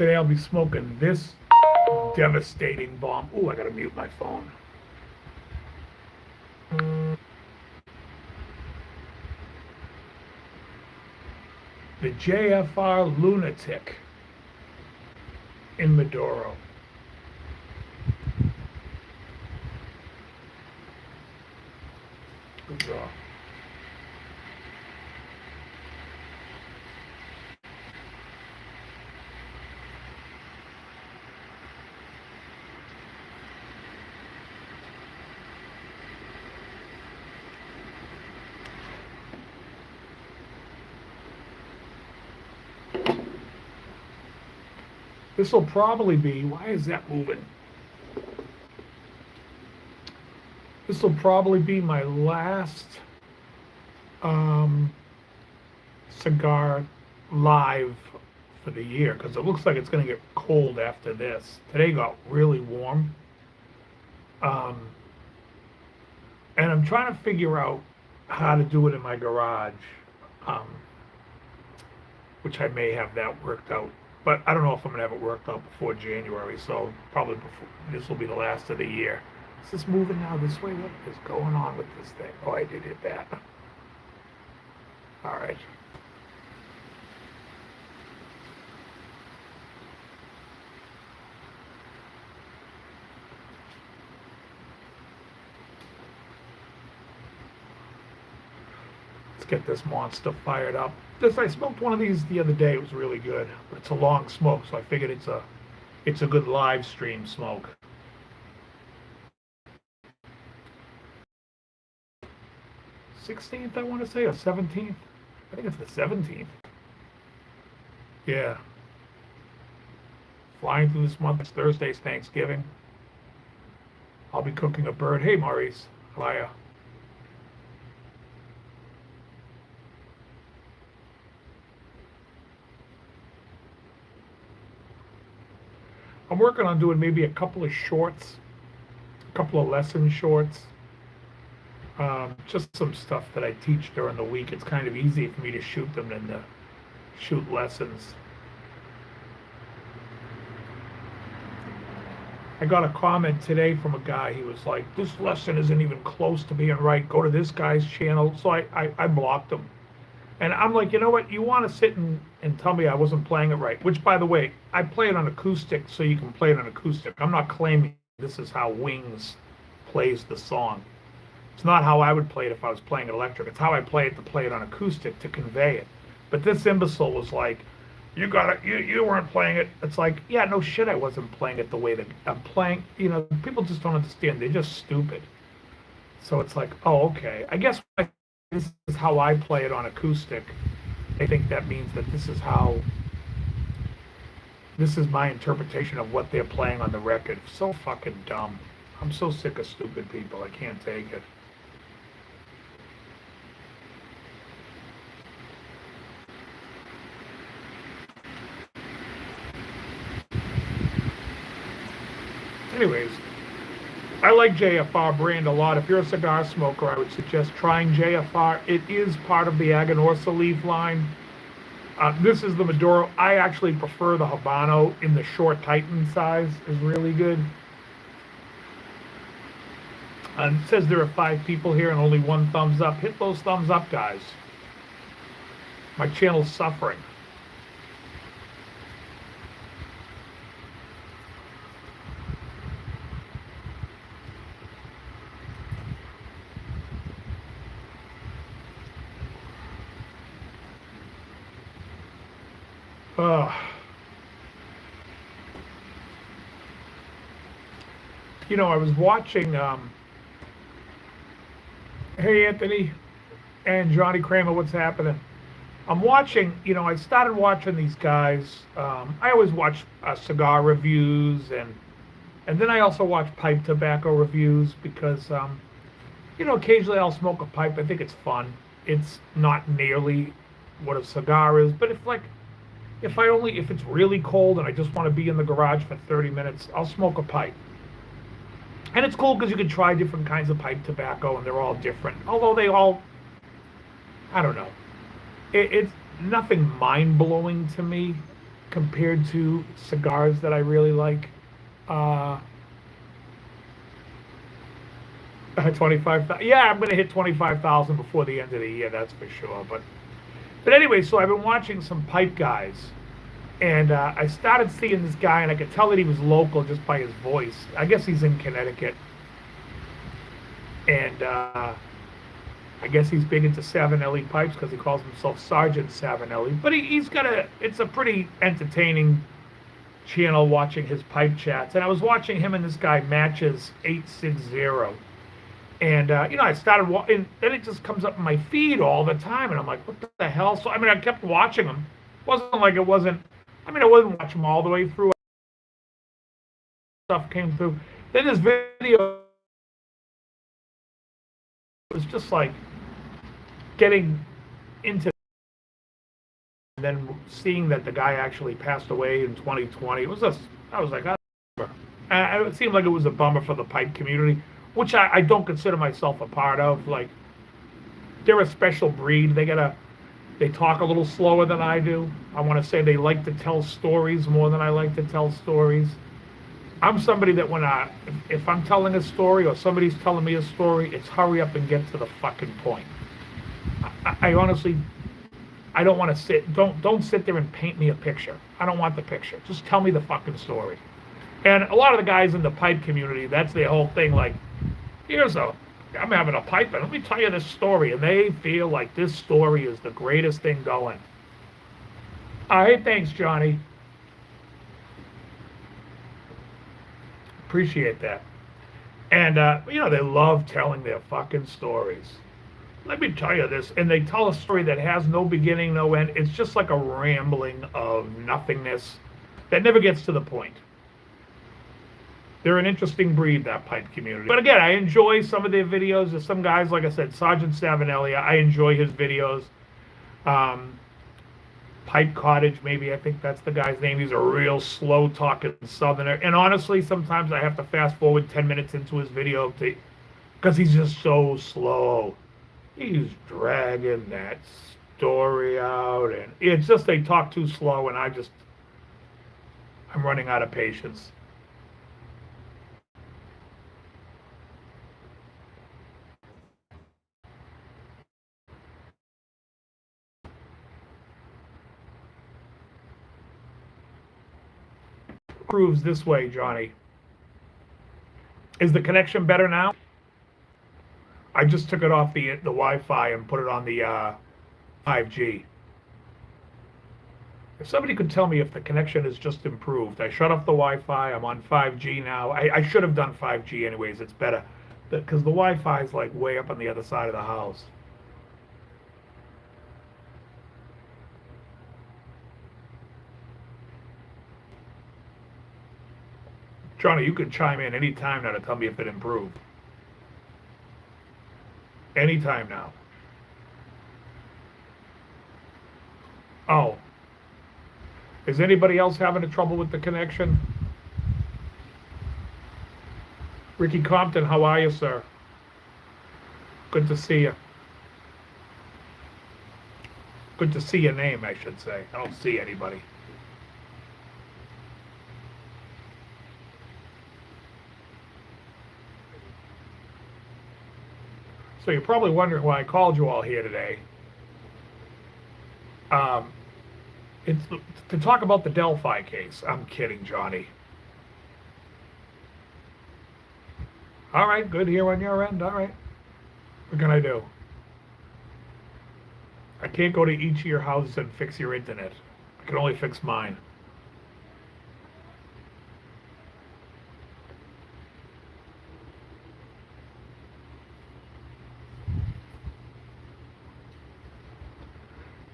Today I'll be smoking this devastating bomb. Ooh, I gotta mute my phone. The JFR Lunatic in Maduro. Good draw. This will probably be, why is that moving? This will probably be my last cigar live for the year, because it looks like it's going to get cold after this. Today got really warm. And I'm trying to figure out how to do it in my garage, which I may have that worked out. But I don't know if I'm going to have it worked out before January, so probably before, this will be the last of the year. Is this moving now this way? What is going on with this thing? Oh, I did hit that. All right. Let's get this monster fired up. I smoked one of these the other day. It was really good. But it's a long smoke, so I figured it's a good live stream smoke. 16th, I want to say, or 17th. I think it's the 17th. Yeah. Flying through this month. It's Thursday's Thanksgiving. I'll be cooking a bird. Hey, Maurice. How are ya? I'm working on doing maybe a couple of shorts, a couple of lesson shorts. Just some stuff that I teach during the week. It's kind of easy for me to shoot them than to shoot lessons. I got a comment today from a guy. He was like, this lesson isn't even close to being right. Go to this guy's channel. So I blocked him. And I'm like, you know what? You want to sit and tell me I wasn't playing it right. Which, by the way, I play it on acoustic so you can play it on acoustic. I'm not claiming this is how Wings plays the song. It's not how I would play it if I was playing it electric. It's how I play it to play it on acoustic to convey it. But this imbecile was like, you weren't playing it. It's like, yeah, no shit, I wasn't playing it the way that I'm playing. You know, people just don't understand. They're just stupid. So it's like, oh, okay. I guess this is how I play it on acoustic. I think that means that this is my interpretation of what they're playing on the record. So fucking dumb. I'm so sick of stupid people. I can't take it. Anyways, I like JFR brand a lot. If you're a cigar smoker, I would suggest trying JFR. It is part of the Aganorsa leaf line. This is the Maduro. I actually prefer the Habano in the short Titan size. Is really good. It says there are 5 people here and only 1 thumbs up. Hit those thumbs up, guys. My channel's suffering. You know, I was watching, hey Anthony and Johnny Kramer, what's happening? I'm watching, you know, I started watching these guys. I always watch cigar reviews and then I also watch pipe tobacco reviews because, you know, occasionally I'll smoke a pipe. I think it's fun. It's not nearly what a cigar is, but if it's really cold and I just want to be in the garage for 30 minutes, I'll smoke a pipe. And it's cool because you can try different kinds of pipe tobacco and they're all different. Although they all, I don't know. It's nothing mind-blowing to me. compared to cigars that I really like. Uh, 25,000. Yeah, I'm going to hit 25,000 before the end of the year, that's for sure. But anyway, so I've been watching some pipe guys, and I started seeing this guy, and I could tell that he was local just by his voice. I guess he's in Connecticut, and I guess he's big into Savinelli pipes because he calls himself Sergeant Savinelli. But he's got it's a pretty entertaining channel watching his pipe chats. And I was watching him and this guy Matches 860. And, I started watching, then it just comes up in my feed all the time. And I'm like, what the hell? So, I mean, I kept watching him. It wasn't like I wasn't watching him all the way through. Stuff came through. Then this video was just like getting into, and then seeing that the guy actually passed away in 2020. It was just, I was like, it seemed like it was a bummer for the pipe community, which I don't consider myself a part of. Like, they're a special breed. They talk a little slower than I do. I want to say they like to tell stories more than I like to tell stories. I'm somebody that if I'm telling a story or somebody's telling me a story, it's hurry up and get to the fucking point. I honestly, I don't want to don't sit there and paint me a picture. I don't want the picture. Just tell me the fucking story. And a lot of the guys in the pipe community, that's their whole thing. Like, I'm having a pipe, and let me tell you this story. And they feel like this story is the greatest thing going. All right, thanks, Johnny. Appreciate that. And, they love telling their fucking stories. Let me tell you this. And they tell a story that has no beginning, no end. It's just like a rambling of nothingness that never gets to the point. They're an interesting breed, that pipe community. But again, I enjoy some of their videos. There's some guys, like I said, Sergeant Savinelli, I enjoy his videos. Pipe Cottage, maybe, I think that's the guy's name. He's a real slow-talking southerner. And honestly, sometimes I have to fast forward 10 minutes into his video because he's just so slow. He's dragging that story out. And it's just they talk too slow, and I'm running out of patience. Proves this way, Johnny. Is the connection better now? I just took it off the Wi-Fi and put it on the 5G. If somebody could tell me if the connection has just improved. I shut off the Wi-Fi. I'm on 5G now. I should have done 5G anyways. It's better because the Wi-Fi is like way up on the other side of the house. Johnny, you can chime in anytime now to tell me if it improved. Anytime now. Oh. Is anybody else having trouble with the connection? Ricky Compton, how are you, sir? Good to see you. Good to see your name, I should say. I don't see anybody. So you're probably wondering why I called you all here today. It's to talk about the Delphi case. I'm kidding, Johnny. All right, good here on your end. All right. What can I do? I can't go to each of your houses and fix your internet. I can only fix mine.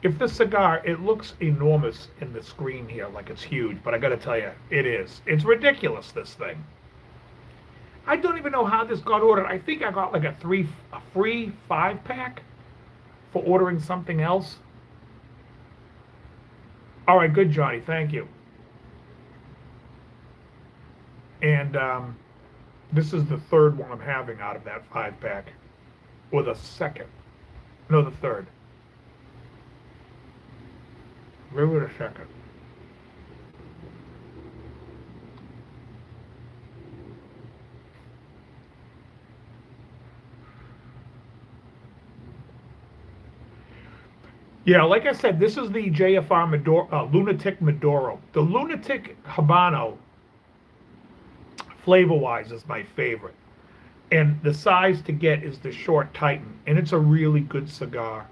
If this cigar, it looks enormous in the screen here, like it's huge, but I gotta tell you, it is. It's ridiculous, this thing. I don't even know how this got ordered. I think I got like a free 5-pack for ordering something else. All right, good, Johnny, thank you. And this is the third one I'm having out of that 5-pack. Or the second. No, the third. Give it a second. Yeah, like I said, this is the JFR Lunatic Maduro. The Lunatic Habano, flavor-wise, is my favorite. And the size to get is the Short Titan, and it's a really good cigar.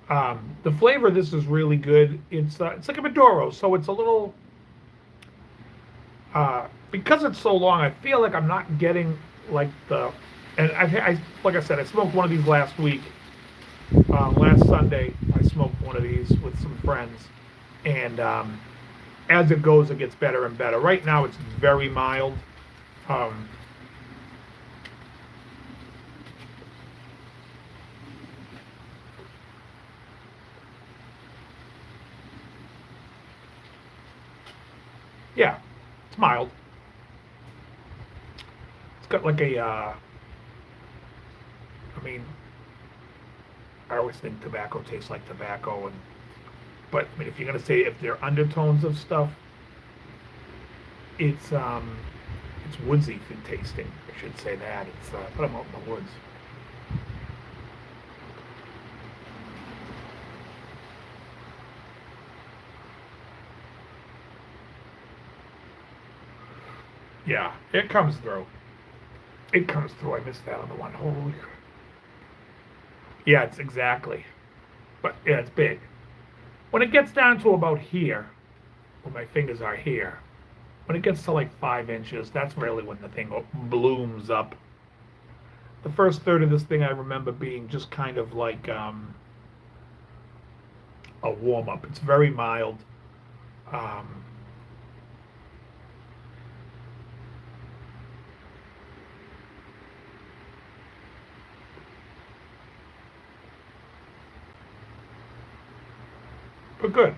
The flavor of this is really good. It's like a Maduro, so it's a little because it's so long. I feel like I'm not getting like the and like I said, I smoked one of these last week. Last Sunday, I smoked one of these with some friends, and as it goes, it gets better and better. Right now, it's very mild. Um, yeah, it's mild. It's got like I mean, I always think tobacco tastes like tobacco, but I mean, if you're gonna say if there are undertones of stuff, it's it's woodsy tasting. I should say that. It's put them out in the woods. Yeah, it comes through. It comes through. I missed that on the one. Holy. Yeah, it's exactly. But yeah, it's big. When it gets down to about here, where my fingers are here, when it gets to like 5 inches, that's really when the thing blooms up. The first third of this thing I remember being just kind of like a warm up. It's very mild. Um, but good.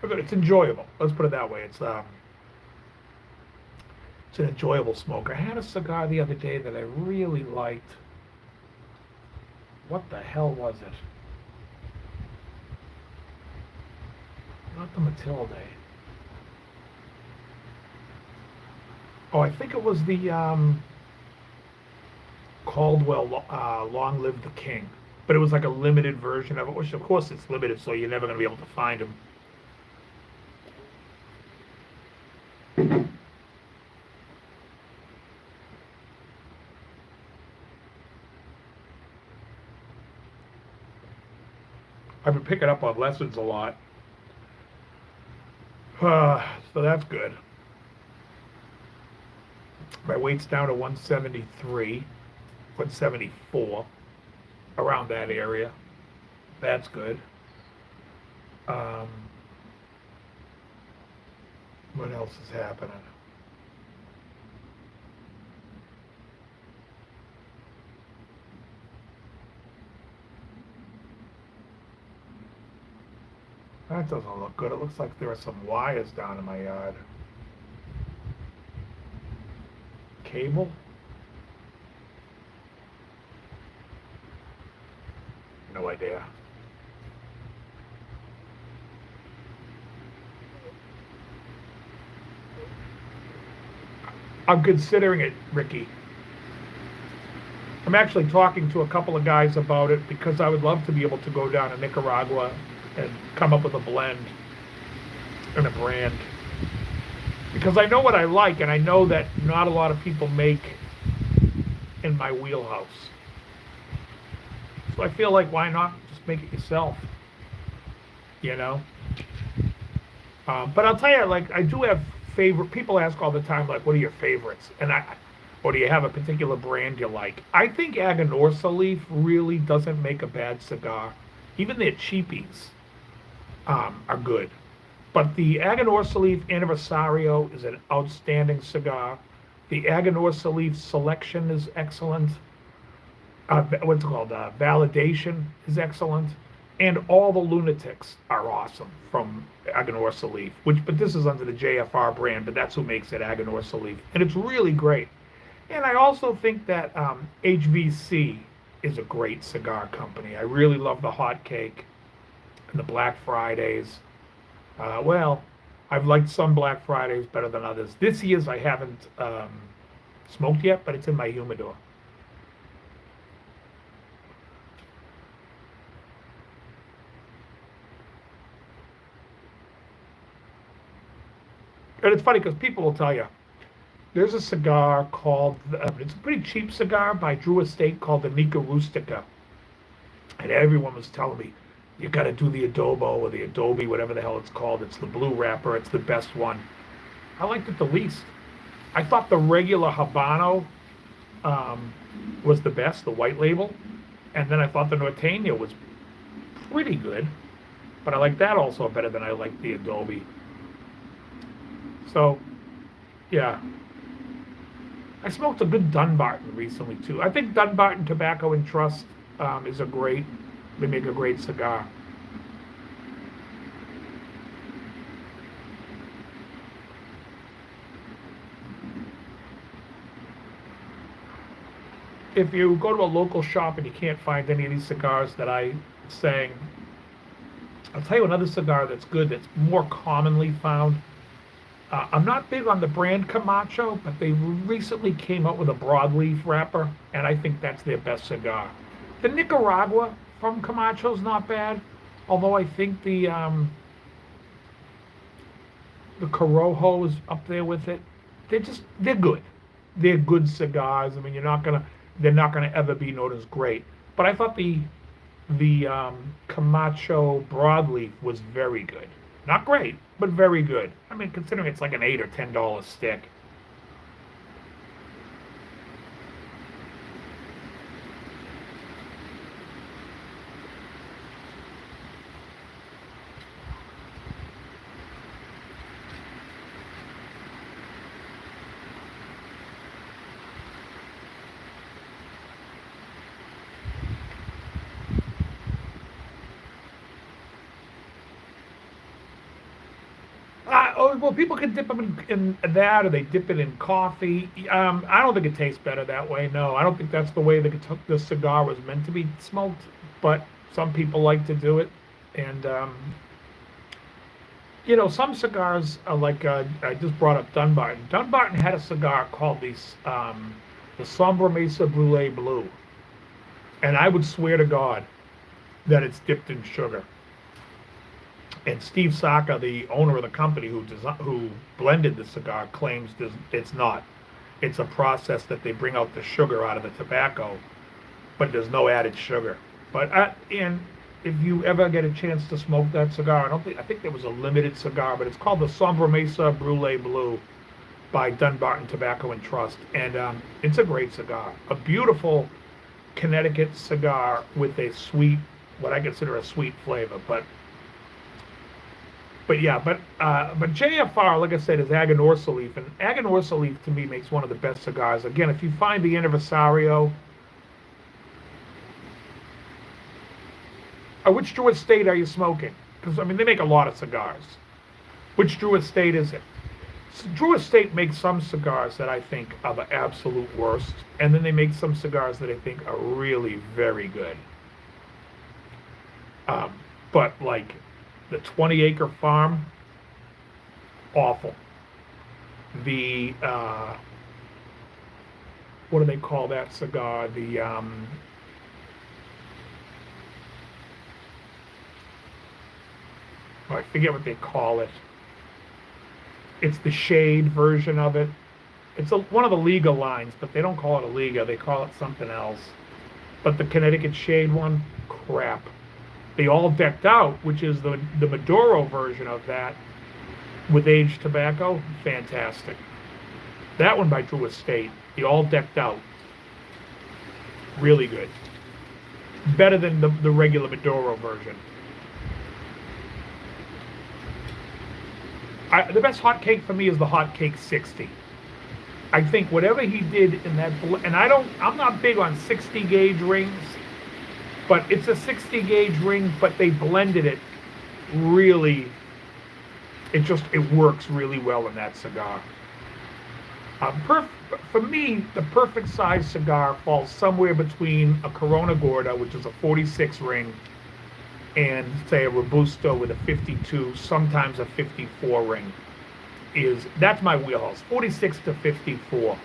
But good. It's enjoyable. Let's put it that way. It's an enjoyable smoke. I had a cigar the other day that I really liked. What the hell was it? Not the Matilde. Oh, I think it was the Caldwell Long Live the King. But it was like a limited version of it, which of course it's limited, so you're never going to be able to find them. I've been picking up on lessons a lot. So that's good. My weight's down to 173, 174, around that area. That's good. Um, what else is happening? That doesn't look good. It looks like there are some wires down in my yard. Cable? No idea. I'm considering it, Ricky. I'm actually talking to a couple of guys about it because I would love to be able to go down to Nicaragua and come up with a blend and a brand. Because I know what I like, and I know that not a lot of people make in my wheelhouse. So I feel like, why not just make it yourself? You know? But I'll tell you, like, I do have favorite. People ask all the time, like, what are your favorites? Or do you have a particular brand you like? I think Aganorsa Leaf really doesn't make a bad cigar. Even their cheapies are good. But the Aganorsa Leaf Anniversario is an outstanding cigar. The Aganorsa Leaf Selection is excellent. What's it called? Validation is excellent. And all the Lunatics are awesome from Aganorsa Leaf. But this is under the JFR brand, but that's who makes it, Aganorsa Leaf. And it's really great. And I also think that HVC is a great cigar company. I really love the Hot Cake and the Black Fridays. Well, I've liked some Black Fridays better than others. This year's I haven't smoked yet, but it's in my humidor. And it's funny because people will tell you, there's a cigar called, it's a pretty cheap cigar by Drew Estate called the Nica Rustica. And everyone was telling me, you got to do the adobo or the adobe, whatever the hell it's called. It's the blue wrapper. It's the best one. I liked it the least. I thought the regular Habano was the best, the white label. And then I thought the Norteño was pretty good. But I like that also better than I like the adobe. So, yeah. I smoked a good Dunbarton recently, too. I think Dunbarton Tobacco and Trust is a great, they make a great cigar. If you go to a local shop and you can't find any of these cigars that I sang, I'll tell you another cigar that's good, that's more commonly found. I'm not big on the brand Camacho, but they recently came out with a broadleaf wrapper, and I think that's their best cigar. The Nicaragua from Camacho's not bad, although I think the Corojo is up there with it. They're good. They're good cigars. I mean, they're not gonna ever be known as great. But I thought the Camacho broadleaf was very good. Not great, but very good. I mean, considering it's like an $8 or $10 stick. Well, people can dip them in that, or they dip it in coffee. I don't think it tastes better that way. No, I don't think that's the way the cigar was meant to be smoked. But some people like to do it, and some cigars are like I just brought up Dunbarton. Dunbarton had a cigar called the Sombra Mesa Brulee Blue, and I would swear to God that it's dipped in sugar. And Steve Saka, the owner of the company who blended the cigar, claims it's not. It's a process that they bring out the sugar out of the tobacco, but there's no added sugar. But and if you ever get a chance to smoke that cigar, I think there was a limited cigar, but it's called the Sombra Mesa Brulee Blue by Dunbarton Tobacco and Trust, and it's a great cigar, a beautiful Connecticut cigar with a sweet, what I consider a sweet flavor, but JFR, like I said, is Aganorsa Leaf, and Aganorsa Leaf to me makes one of the best cigars. Again, if you find the Anniversario, which Drew Estate are you smoking? Because I mean, they make a lot of cigars. Which Drew Estate is it? Drew Estate makes some cigars that I think are the absolute worst, and then they make some cigars that I think are really very good. But like the 20-acre farm, awful. The what do they call that cigar? The I forget what they call it. It's the shade version of it. It's one of the Liga lines, but they don't call it a Liga. They call it something else. But the Connecticut shade one, crap. The All Decked Out, which is the Maduro version of that with aged tobacco, fantastic. That one by Drew Estate, the All Decked Out, really good. Better than the regular Maduro version. The best hot cake for me is the Hot Cake 60. I think whatever he did in that, and I'm not big on 60 gauge rings, but it's a 60 gauge ring, but they blended it really, it works really well in that cigar. For me, the perfect size cigar falls somewhere between a Corona Gorda, which is a 46 ring, and say a Robusto with a 52, sometimes a 54 ring. That's my wheelhouse, 46 to 54.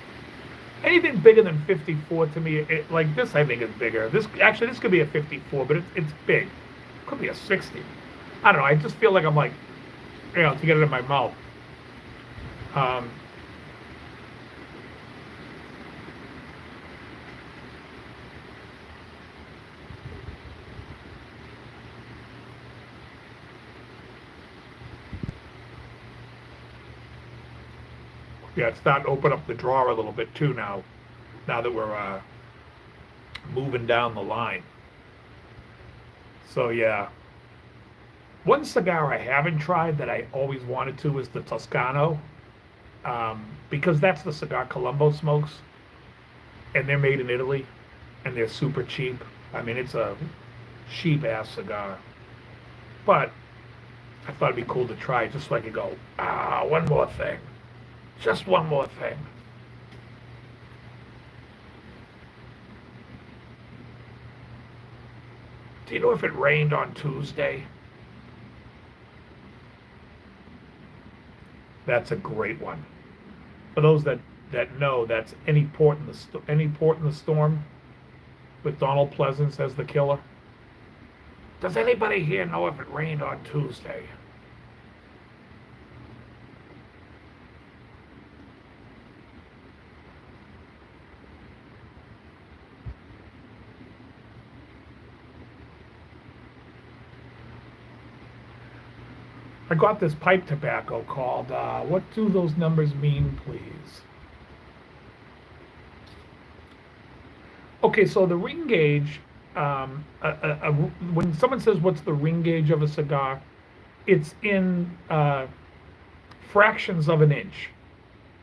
Anything bigger than 54 to me, like this I think is bigger. This could be a 54, but it's big. It could be a 60. I don't know, I just feel like I'm like, to get it in my mouth. Um, yeah, it's starting to open up the drawer a little bit too now. Now that we're moving down the line. So yeah, one cigar I haven't tried that I always wanted to is the Toscano, because that's the cigar Colombo smokes, and they're made in Italy, and they're super cheap. I mean, it's a cheap ass cigar, but I thought it'd be cool to try just so I could go, one more thing, just one more thing. Do you know if it rained on Tuesday? That's a great one. For those that know, that's any port in the storm with Donald Pleasance as the killer. Does anybody here know if it rained on Tuesday? I got this pipe tobacco called, what do those numbers mean, please? Okay, so the ring gauge, when someone says what's the ring gauge of a cigar, it's in fractions of an inch.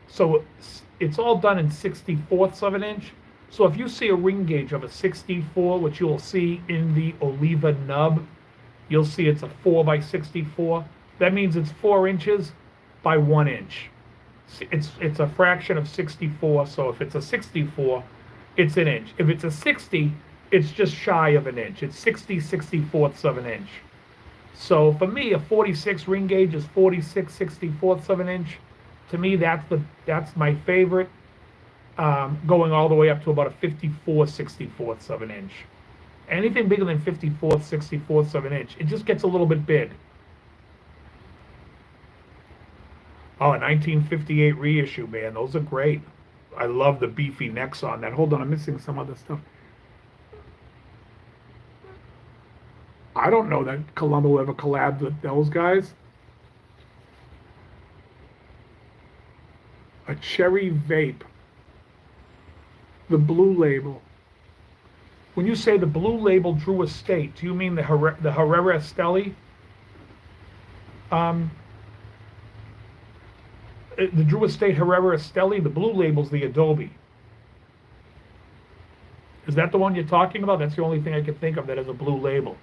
So it's all done in 64ths of an inch. So if you see a ring gauge of a 64, which you'll see in the Oliva nub, you'll see it's a 4 by 64. That means it's 4 inches by 1 inch. It's a fraction of 64. So if it's a 64, it's an inch. If it's a 60, it's just shy of an inch. It's 60/64ths of an inch. So for me, a 46 ring gauge is 46/64ths of an inch. To me, that's my favorite. Going all the way up to about a 54/64ths of an inch. Anything bigger than 54/64ths of an inch, it just gets a little bit big. Oh, a 1958 reissue, man. Those are great. I love the beefy necks on that. Hold on, I'm missing some other stuff. I don't know that Colombo ever collabed with those guys. A cherry vape. The blue label. When you say the blue label Drew Estate, do you mean the Herrera Esteli? The Drew Estate Herrera Esteli, the blue label's the Adobe. Is that the one you're talking about? That's the only thing I can think of that has a blue label.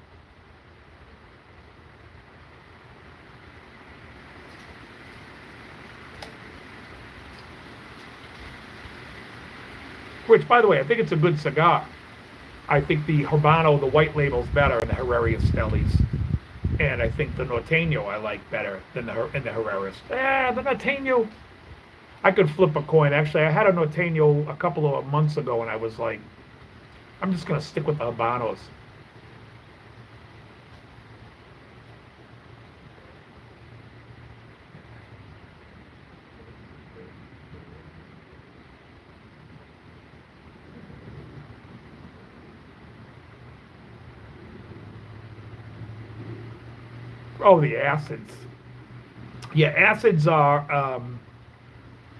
Which, by the way, I think it's a good cigar. I think the Habano, the white label's better than the Herrera Estelis. And I think the Norteño I like better than the Herreras. The Norteño, I could flip a coin. Actually, I had a Norteño a couple of months ago, and I was like, I'm just going to stick with the Habanos. Oh, the acids. Yeah, acids are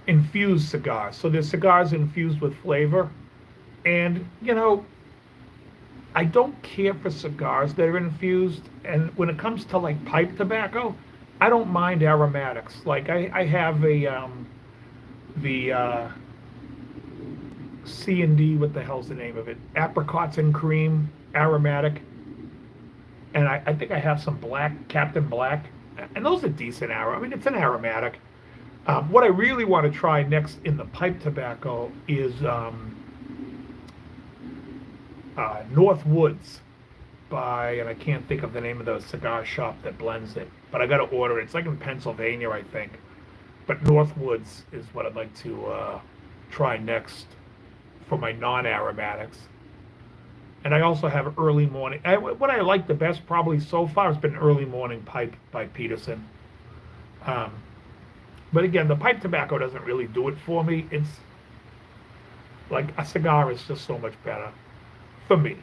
infused cigars. So there's cigars infused with flavor. And, I don't care for cigars that are infused. And when it comes to like pipe tobacco, I don't mind aromatics. Like I have the C&D, what the hell's the name of it? Apricots and cream aromatic. And I think I have some Captain Black, and those are decent I mean, it's an aromatic. What I really want to try next in the pipe tobacco is North Woods and I can't think of the name of the cigar shop that blends it, but I got to order it. It's like in Pennsylvania, I think. But North Woods is what I'd like to try next for my non-aromatics. And I also have early morning. What I like the best probably so far has been early morning pipe by Peterson. But again, the pipe tobacco doesn't really do it for me. It's like a cigar is just so much better for me.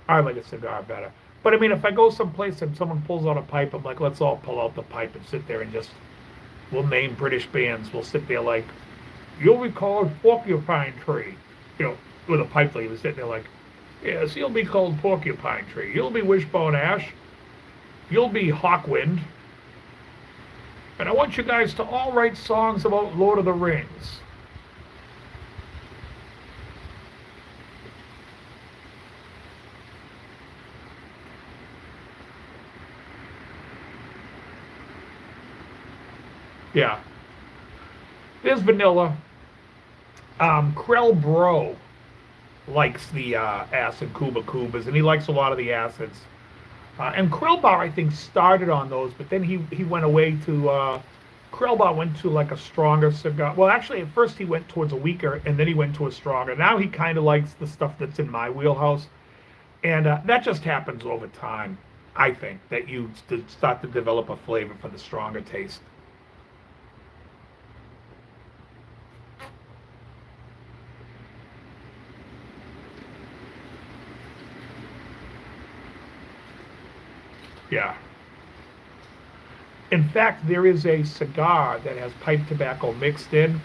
I like a cigar better. But I mean, if I go someplace and someone pulls out a pipe, I'm like, let's all pull out the pipe and sit there and just, we'll name British bands. We'll sit there like, you'll be called Porcupine Tree. You know, with a pipe lead, sitting there like, yes, you'll be called Porcupine Tree. You'll be Wishbone Ash. You'll be Hawkwind. And I want you guys to all write songs about Lord of the Rings. Yeah. There's vanilla. Krell Bro likes the acid Cuba Cubas, and he likes a lot of the acids. And Krellbar, I think, started on those, but then he went away to, Krellbar went to like a stronger cigar. Well, actually, at first he went towards a weaker, and then he went to a stronger. Now he kind of likes the stuff that's in my wheelhouse. And that just happens over time, I think, that you start to develop a flavor for the stronger taste. Yeah. In fact, there is a cigar that has pipe tobacco mixed in.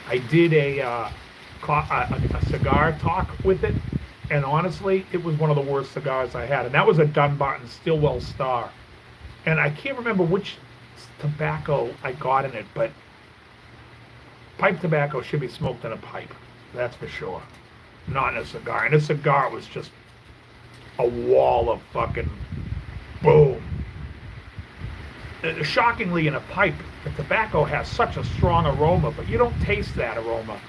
I did a cigar talk with it, and honestly, it was one of the worst cigars I had. And that was a Dunbarton Stillwell Star. And I can't remember which tobacco I got in it, but pipe tobacco should be smoked in a pipe. That's for sure. Not in a cigar. And a cigar was just a wall of fucking boom. Shockingly, in a pipe, the tobacco has such a strong aroma, but you don't taste that aroma.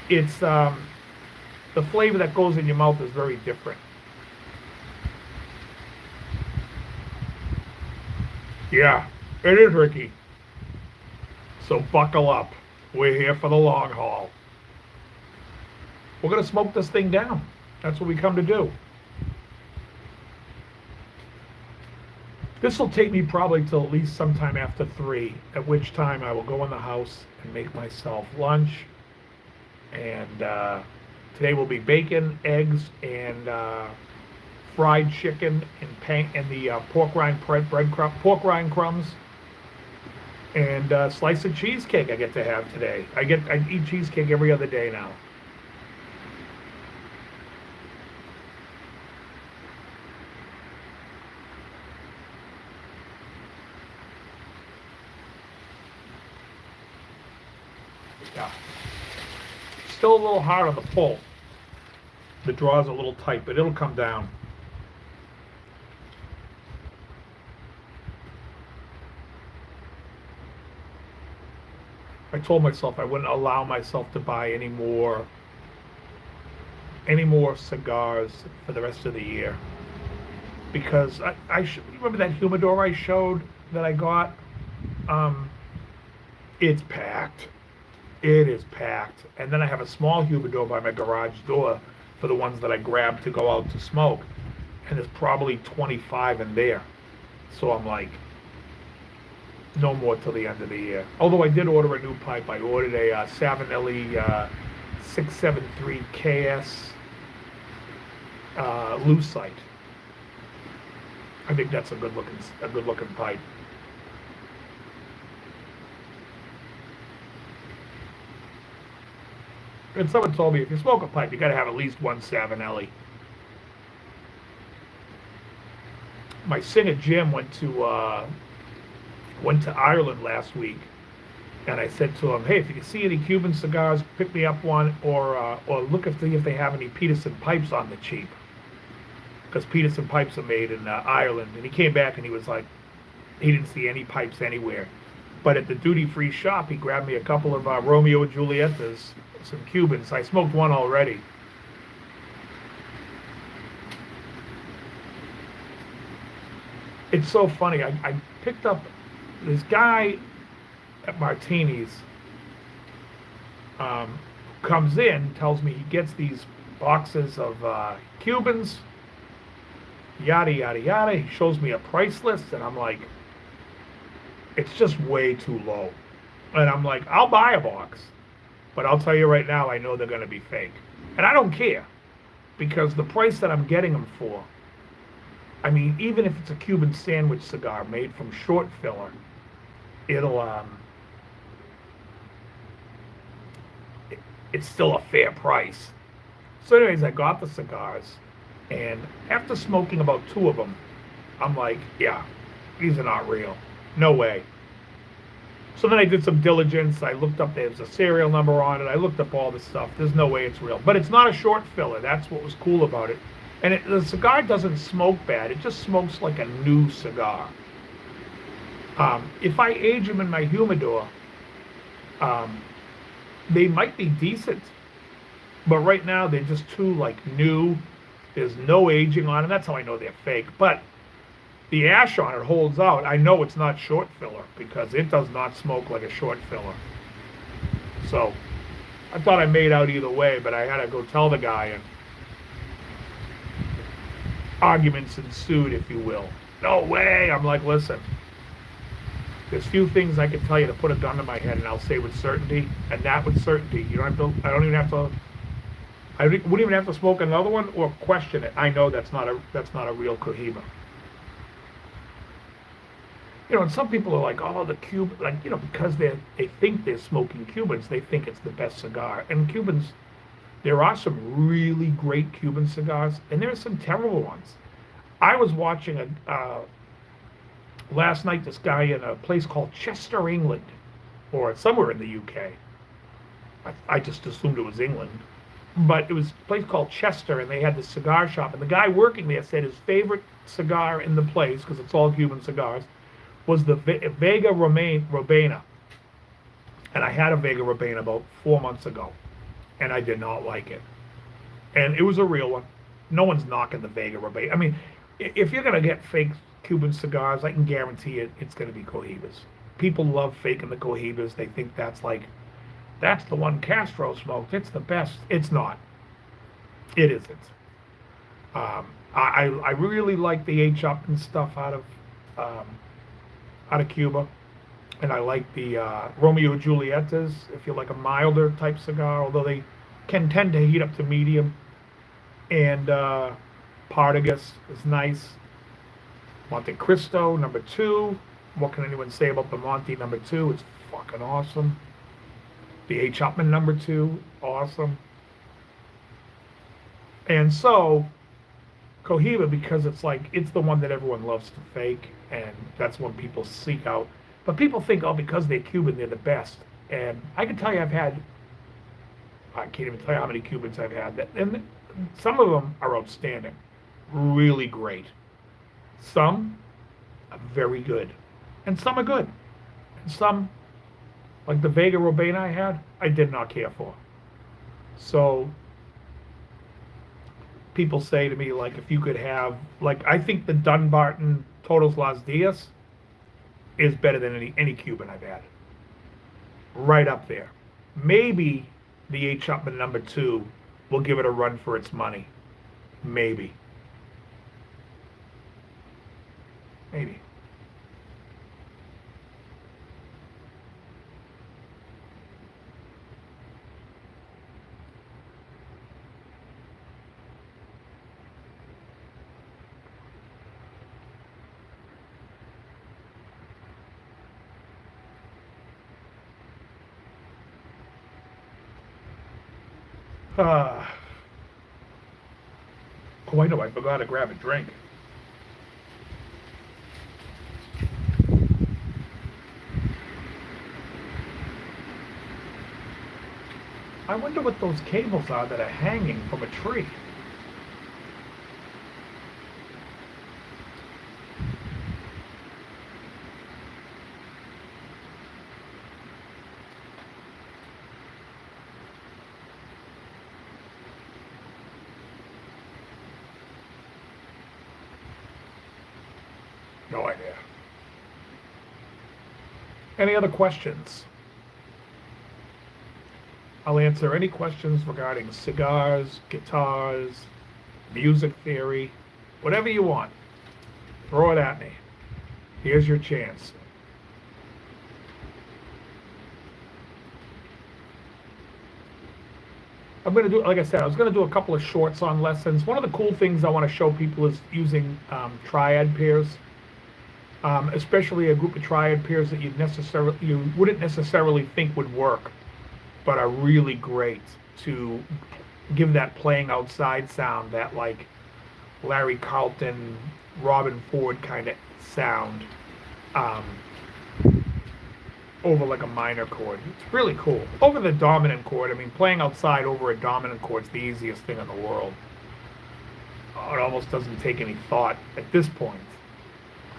It's the flavor that goes in your mouth is very different. Yeah, it is, Ricky. So buckle up. We're here for the long haul. We're going to smoke this thing down. That's what we come to do. This will take me probably till at least sometime after 3, at which time I will go in the house and make myself lunch. And today will be bacon, eggs, and fried chicken and the pork rind crumbs, and a slice of cheesecake I get to have today. I eat cheesecake every other day now. Yeah. Still a little hard on the pull. The draw's a little tight, but it'll come down. I told myself I wouldn't allow myself to buy any more cigars for the rest of the year, because I remember that humidor I showed that I got. It's packed. It is packed. And then I have a small humidor by my garage door for the ones that I grab to go out to smoke, and there's probably 25 in there. So I'm like, no more till the end of the year. Although I did order a new pipe. I ordered a Savinelli 673 KS lucite. I think that's a good looking pipe. And someone told me if you smoke a pipe, you got to have at least one Savinelli. My singer Jim went to Ireland last week, and I said to him, "Hey, if you can see any Cuban cigars, pick me up one, or look if they have any Peterson pipes on the cheap, because Peterson pipes are made in Ireland." And he came back and he was like, he didn't see any pipes anywhere, but at the duty-free shop, he grabbed me a couple of Romeo and Julietas, some Cubans. I smoked one already. It's so funny. I picked up this guy at Martini's, comes in, tells me he gets these boxes of Cubans, yada, yada, yada. He shows me a price list, and I'm like, It's just way too low. And I'm like, I'll buy a box, but I'll tell you right now, I know they're going to be fake. And I don't care, because the price that I'm getting them for, I mean, even if it's a Cuban sandwich cigar made from short filler, it'll, it's still a fair price. So anyways, I got the cigars, and after smoking about 2 of them, I'm like, yeah, these are not real. No way. So then I did some diligence. I looked up, there's a serial number on it. I looked up all this stuff. There's no way it's real. But it's not a short filler. That's what was cool about it. And the cigar doesn't smoke bad. It just smokes like a new cigar. If I age them in my humidor, they might be decent. But right now, they're just too, like, new. There's no aging on them. That's how I know they're fake. But the ash on it holds out. I know it's not short filler because it does not smoke like a short filler. So I thought I made out either way, but I had to go tell the guy, and arguments ensued, if you will. No way. I'm like, listen, there's few things I can tell you to put a gun to my head and I'll say with certainty, and that with certainty. You don't have to, I wouldn't even have to smoke another one or question it. I know that's not a real Cohiba. You know, and some people are like, oh, the Cuban, like, you know, because they think they're smoking Cubans, they think it's the best cigar. And Cubans, there are some really great Cuban cigars, and there are some terrible ones. I was watching last night, this guy in a place called Chester, England, or somewhere in the UK. I just assumed it was England. But it was a place called Chester, and they had this cigar shop. And the guy working there said his favorite cigar in the place, because it's all Cuban cigars, was the Vega Robena. And I had a Vega Robena about 4 months ago, and I did not like it. And it was a real one. No one's knocking the Vega Robena. I mean, if you're going to get fake Cuban cigars, I can guarantee it's going to be Cohibas. People love faking the Cohibas. They think that's the one Castro smoked. It's the best. It's not. It isn't. I really like the H. Upton stuff out of Cuba, and I like the Romeo and Julietas, if you like a milder type cigar, although they can tend to heat up to medium. And Partagas is nice. Monte Cristo number 2. What can anyone say about the Monte number 2? It's fucking awesome. The H. Upman number 2, awesome. And so Cohiba, because it's the one that everyone loves to fake, and that's what people seek out. But people think, oh, because they're Cuban, they're the best. And I can tell you, I can't even tell you how many Cubans I've had. And some of them are outstanding, really great. Some are very good, and some are good. And some, like the Vega Robena I had, I did not care for. So people say to me, like, if you could have, like, I think the Dunbarton Todos Los Dias is better than any Cuban I've had. Right up there. Maybe the H. Upman number 2 will give it a run for its money. Maybe. Maybe. Oh, I know, I forgot to grab a drink. I wonder what those cables are that are hanging from a tree. No idea. Any other questions? I'll answer any questions regarding cigars, guitars, music theory, whatever you want. Throw it at me. Here's your chance. I'm going to do, like I said, I was going to do a couple of short song lessons. One of the cool things I want to show people is using triad pairs, especially a group of triad pairs that you wouldn't necessarily think would work, but are really great to give that playing outside sound, that like Larry Carlton, Robin Ford kind of sound. Um, over like a minor chord. It's really cool. Over the dominant chord, I mean, playing outside over a dominant chord is the easiest thing in the world. It almost doesn't take any thought at this point.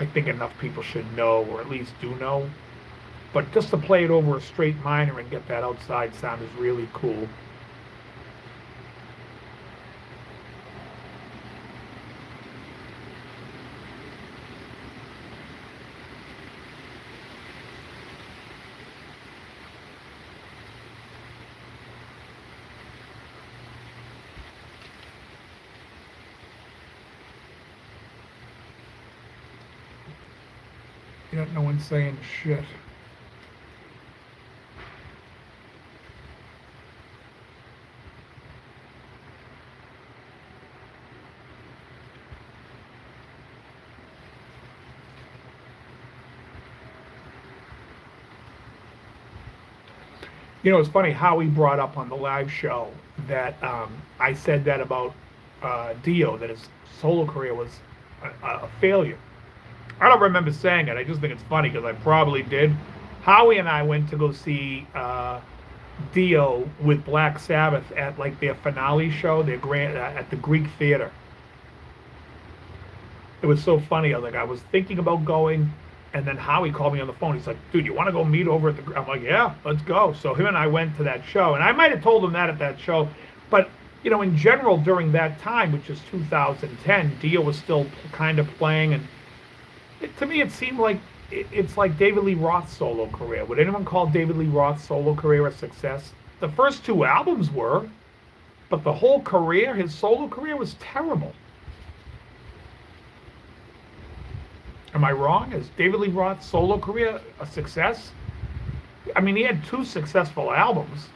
I think enough people should know, or at least do know. But just to play it over a straight minor and get that outside sound is really cool. Yet no one's saying shit. You know, it's funny how he brought up on the live show that I said that about Dio, that his solo career was a failure. I don't remember saying it. I just think it's funny because I probably did. Howie and I went to go see Dio with Black Sabbath at like their finale show, their grand at the Greek Theater. It was so funny. I was thinking about going, and then Howie called me on the phone. He's like, "Dude, you want to go meet over at the?" I'm like, "Yeah, let's go." So him and I went to that show, and I might have told him that at that show, but you know, in general, during that time, which is 2010, Dio was still kind of playing, and to me, it seemed like it's like David Lee Roth's solo career. Would anyone call David Lee Roth's solo career a success? The first two albums were, but the whole career, his solo career, was terrible. Am I wrong? Is David Lee Roth's solo career a success? I mean, he had two successful albums.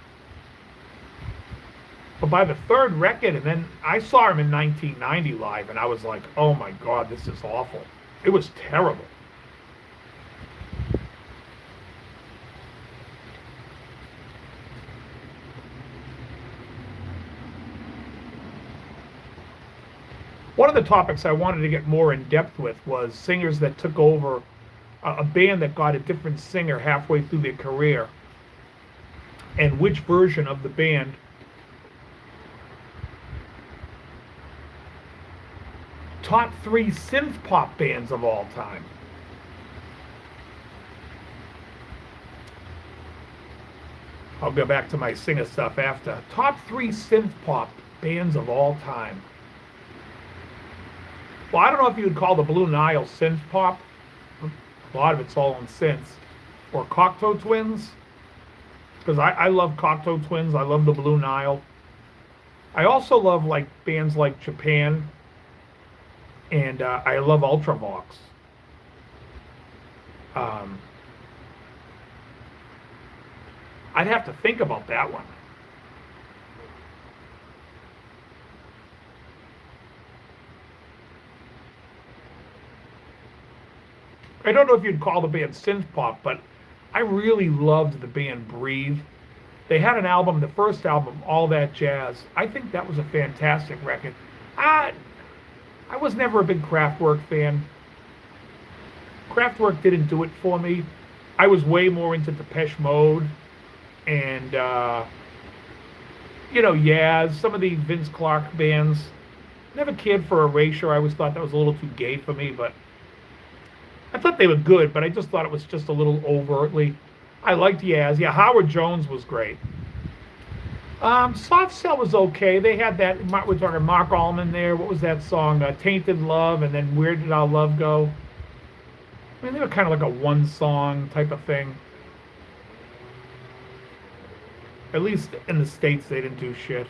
But by the third record, and then I saw him in 1990 live, and I was like, oh my God, this is awful. It was terrible. One of the topics I wanted to get more in depth with was singers that took over a band that got a different singer halfway through their career, and which version of the band top 3 synth pop bands of all time. I'll go back to my singer stuff after. Top 3 synth pop bands of all time. Well, I don't know if you would call the Blue Nile synth pop. A lot of it's all on synths. Or Cocteau Twins. Because I love Cocteau Twins. I love the Blue Nile. I also love like bands like Japan. And I love Ultravox. I'd have to think about that one. I don't know if you'd call the band synth pop, but I really loved the band Breathe. They had an album, the first album, All That Jazz. I think that was a fantastic record. I was never a big Kraftwerk fan. Kraftwerk didn't do it for me. I was way more into Depeche Mode and, Yaz, some of the Vince Clarke bands. Never cared for Erasure. I always thought that was a little too gay for me, but I thought they were good, but I just thought it was just a little overtly. I liked Yaz. Yeah, Howard Jones was great. Soft Cell was okay. They had that, we're talking Mark Allman there. What was that song? Tainted Love, and then Where Did Our Love Go? I mean, they were kind of like a one-song type of thing. At least in the States, they didn't do shit.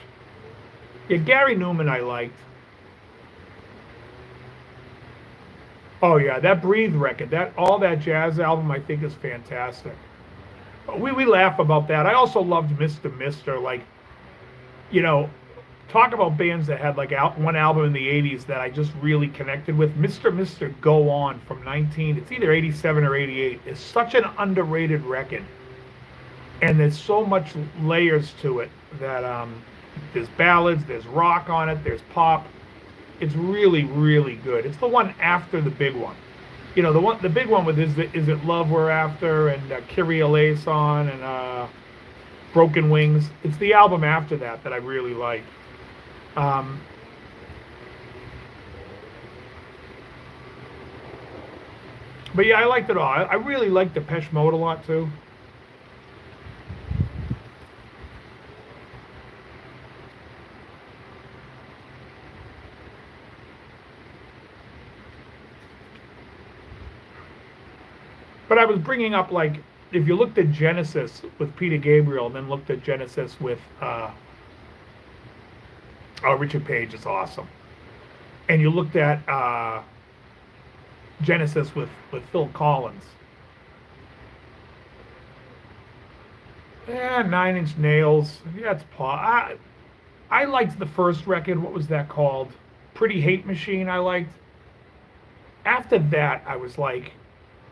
Yeah, Gary Newman I liked. Oh yeah, that Breathe record, All That Jazz album, I think is fantastic. We laugh about that. I also loved Mr. Mister. Like, you know, talk about bands that had like one album in the 80s that I just really connected with. Mr. Go On from it's either 87 or 88 is such an underrated record. And there's so much layers to it that there's ballads, there's rock on it, there's pop. It's really, really good. It's the one after the big one. You know, the big one with Is It Love We're After and Kyrie Eleison and Broken Wings. It's the album after that that I really like. But yeah, I liked it all. I really liked Depeche Mode a lot too. But I was bringing up like if you looked at Genesis with Peter Gabriel, and then looked at Genesis with Richard Page, is awesome. And you looked at Genesis with Phil Collins. Yeah, Nine Inch Nails. Yeah, it's pop. I liked the first record. What was that called? Pretty Hate Machine. I liked. After that, I was like,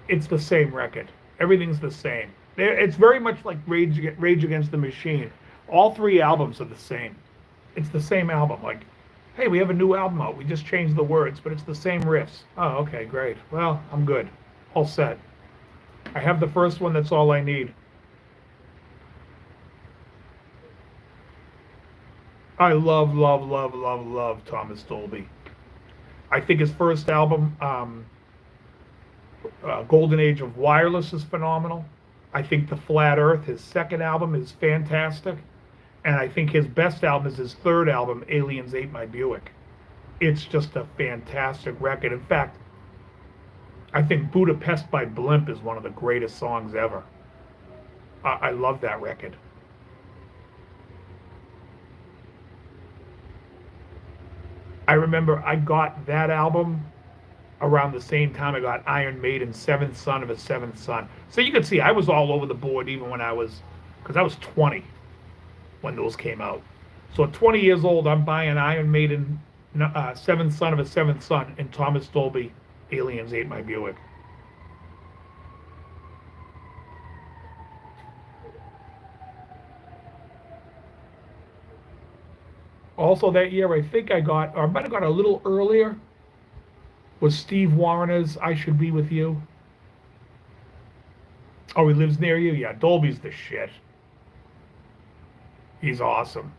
it's the same record. Everything's the same. It's very much like Rage Against the Machine. All three albums are the same. It's the same album. Like, hey, we have a new album out. We just changed the words, but it's the same riffs. Oh, okay, great. Well, I'm good. All set. I have the first one. That's all I need. I love, love, love, love, love Thomas Dolby. I think his first album, Golden Age of Wireless, is phenomenal. I think The Flat Earth, his second album, is fantastic. And I think his best album is his third album, Aliens Ate My Buick. It's just a fantastic record. In fact, I think Budapest by Blimp is one of the greatest songs ever. I love that record. I remember I got that album around the same time I got Iron Maiden's Seventh Son of a Seventh Son. So you can see I was all over the board even when because I was 20 when those came out. So at 20 years old, I'm buying Iron Maiden, Seventh Son of a Seventh Son, and Thomas Dolby, Aliens Ate My Buick. Also that year, I think I got, or I might have got a little earlier, was Steve Warriner's I Should Be With You. Oh, he lives near you? Yeah, Dolby's the shit. He's awesome.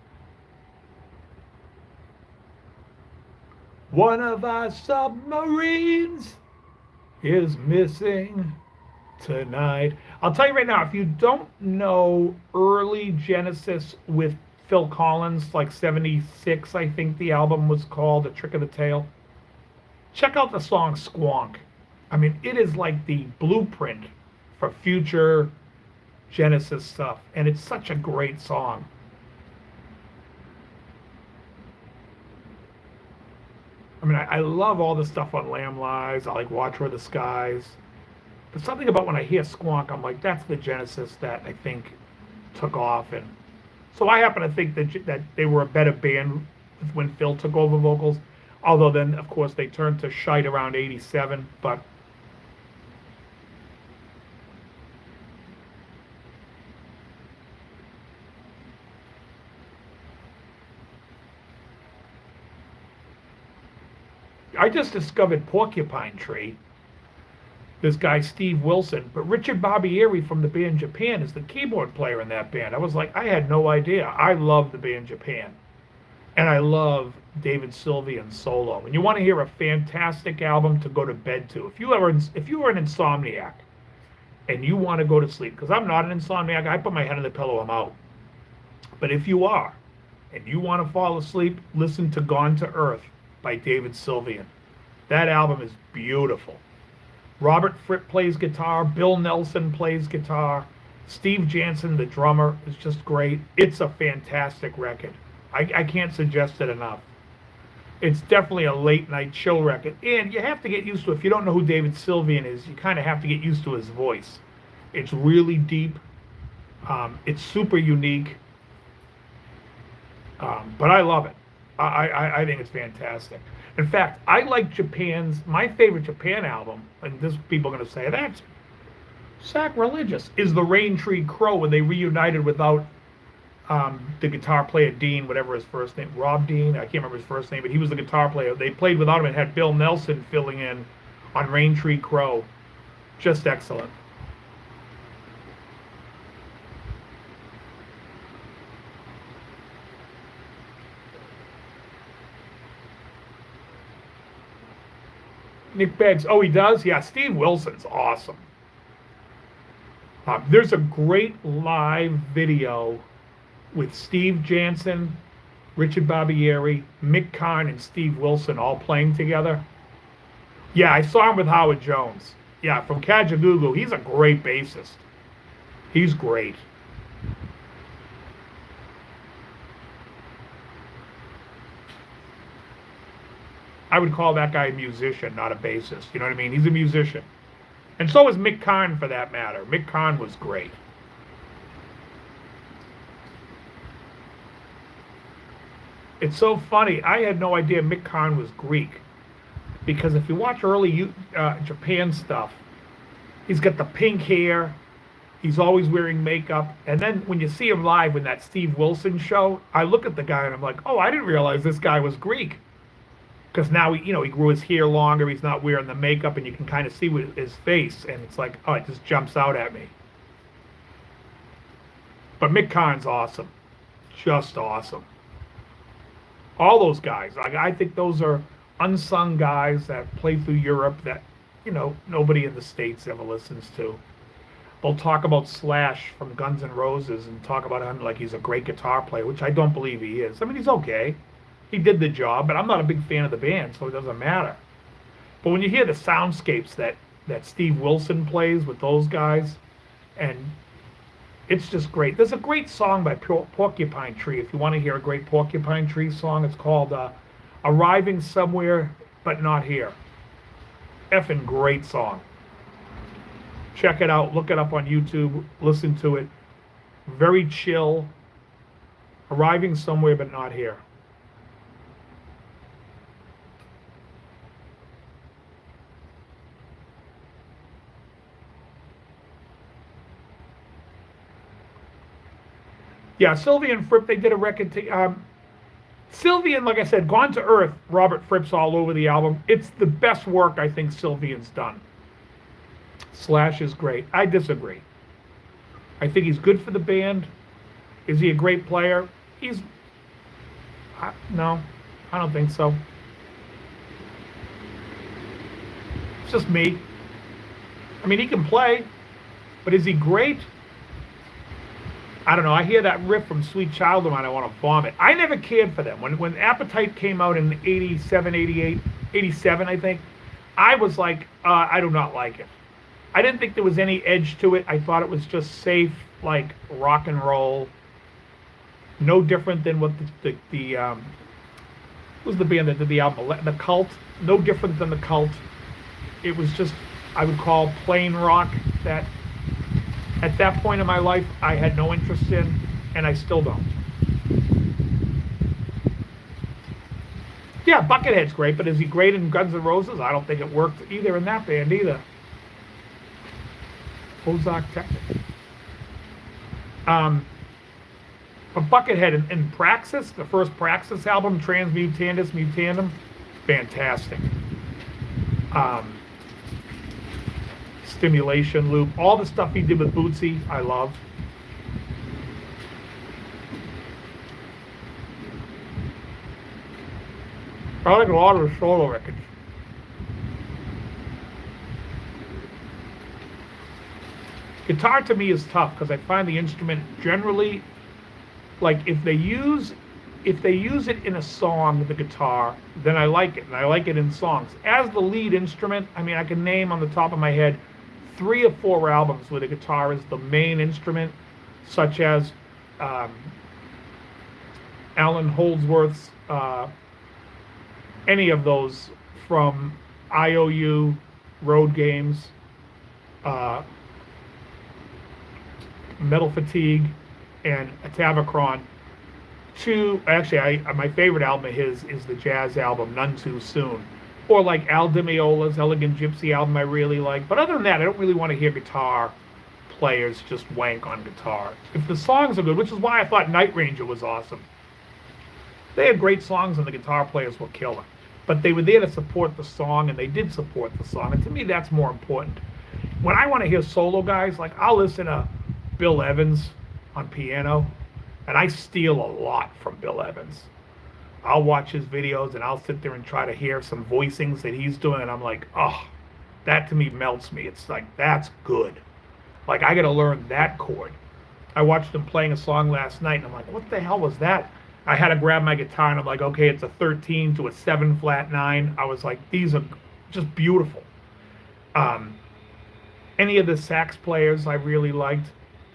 One of our submarines is missing tonight. I'll tell you right now, if you don't know early Genesis with Phil Collins, like 76, I think the album was called, A Trick of the Tail, check out the song Squonk. I mean, it is like the blueprint for future Genesis stuff, and it's such a great song. I mean, I love all the stuff on Lamb Lies. I like Watch Where the Skies. But something about when I hear Squonk, I'm like, that's the Genesis that I think took off. And so I happen to think that they were a better band when Phil took over vocals. Although then, of course, they turned to shite around 87. But I just discovered Porcupine Tree, this guy Steve Wilson, but Richard Barbieri from the band Japan is the keyboard player in that band. I was like, I had no idea. I love the band Japan, and I love David Sylvian's solo. And you want to hear a fantastic album to go to bed to. If you are an insomniac and you want to go to sleep, because I'm not an insomniac, I put my head on the pillow, I'm out. But if you are, and you want to fall asleep, listen to Gone to Earth by David Sylvian. That album is beautiful. Robert Fripp plays guitar. Bill Nelson plays guitar. Steve Jansen, the drummer, is just great. It's a fantastic record. I can't suggest it enough. It's definitely a late night chill record. And you have to get used to it. If you don't know who David Sylvian is, you kind of have to get used to his voice. It's really deep. It's super unique. But I love it. I think it's fantastic. In fact, I like my favorite Japan album, and this people are going to say that's sacrilegious, is the Rain Tree Crow when they reunited without the guitar player Dean, whatever his first name, Rob Dean, I can't remember his first name, but he was the guitar player. They played without him and had Bill Nelson filling in on Rain Tree Crow. Just excellent. Nick Beggs, oh, he does? Yeah, Steve Wilson's awesome. There's a great live video with Steve Jansen, Richard Barbieri, Mick Karn, and Steve Wilson all playing together. Yeah, I saw him with Howard Jones. Yeah, from Kajagoogoo. He's a great bassist. He's great. I would call that guy a musician, not a bassist. You know what I mean? He's a musician. And so was Mick Karn, for that matter. Mick Karn was great. It's so funny. I had no idea Mick Karn was Greek. Because if you watch early Japan stuff, he's got the pink hair. He's always wearing makeup. And then when you see him live in that Steve Wilson show, I look at the guy and I'm like, oh, I didn't realize this guy was Greek. Because now he grew his hair longer. He's not wearing the makeup, and you can kind of see his face, and it's like, oh, it just jumps out at me. But Mick Karn's awesome, just awesome. All those guys, I think those are unsung guys that play through Europe that nobody in the States ever listens to. They'll talk about Slash from Guns N' Roses and talk about him like he's a great guitar player, which I don't believe he is. I mean, he's okay. He did the job, but I'm not a big fan of the band, so it doesn't matter. But when you hear the soundscapes that Steve Wilson plays with those guys, and it's just great. There's a great song by Porcupine Tree. If you want to hear a great Porcupine Tree song, it's called Arriving Somewhere But Not Here. Effing great song. Check it out. Look it up on YouTube. Listen to it. Very chill. Arriving Somewhere But Not Here. Yeah, Sylvia and Fripp, they did a record. Sylvian, like I said, Gone to Earth, Robert Fripp's all over the album. It's the best work I think Sylvian's done. Slash is great. I disagree. I think he's good for the band. Is he a great player? No, I don't think so. It's just me. I mean, he can play, but is he great? I don't know. I hear that riff from Sweet Child of Mine, I want to vomit. I never cared for them. When Appetite came out in 87, 88, 87, I think, I was like, I do not like it. I didn't think there was any edge to it. I thought it was just safe, like rock and roll. No different than what the who's the band that did the album? The Cult. No different than the Cult. It was just, I would call plain rock that at that point in my life I had no interest in, and I still don't. Yeah, Buckethead's great, but is he great in Guns N' Roses? I don't think it worked either in that band either. Ozark Technic. But Buckethead in Praxis, the first Praxis album, Transmutandus Mutandum, fantastic. Stimulation Loop, all the stuff he did with Bootsy, I love. I like a lot of the solo records. Guitar to me is tough because I find the instrument generally, like if they use it in a song, the guitar, then I like it, and I like it in songs. As the lead instrument, I mean, I can name on the top of my head 3 or 4 albums where the guitar is the main instrument, such as Alan Holdsworth's, any of those from IOU, Road Games, Metal Fatigue, and Atavachron. to actually, my favorite album of his is the jazz album None Too Soon, or like Al Di Meola's Elegant Gypsy album I really like. But other than that, I don't really want to hear guitar players just wank on guitar. If the songs are good, which is why I thought Night Ranger was awesome. They had great songs and the guitar players were killer. But they were there to support the song, and they did support the song. And to me, that's more important. When I want to hear solo guys, like I'll listen to Bill Evans on piano, and I steal a lot from Bill Evans. I'll watch his videos and I'll sit there and try to hear some voicings that he's doing, and I'm like, oh, that to me melts me. It's like, that's good. Like, I got to learn that chord. I watched him playing a song last night, and I'm like, what the hell was that? I had to grab my guitar, and I'm like, okay, it's a 13 to a 7 flat 9. I was like, these are just beautiful. Any of the sax players I really liked.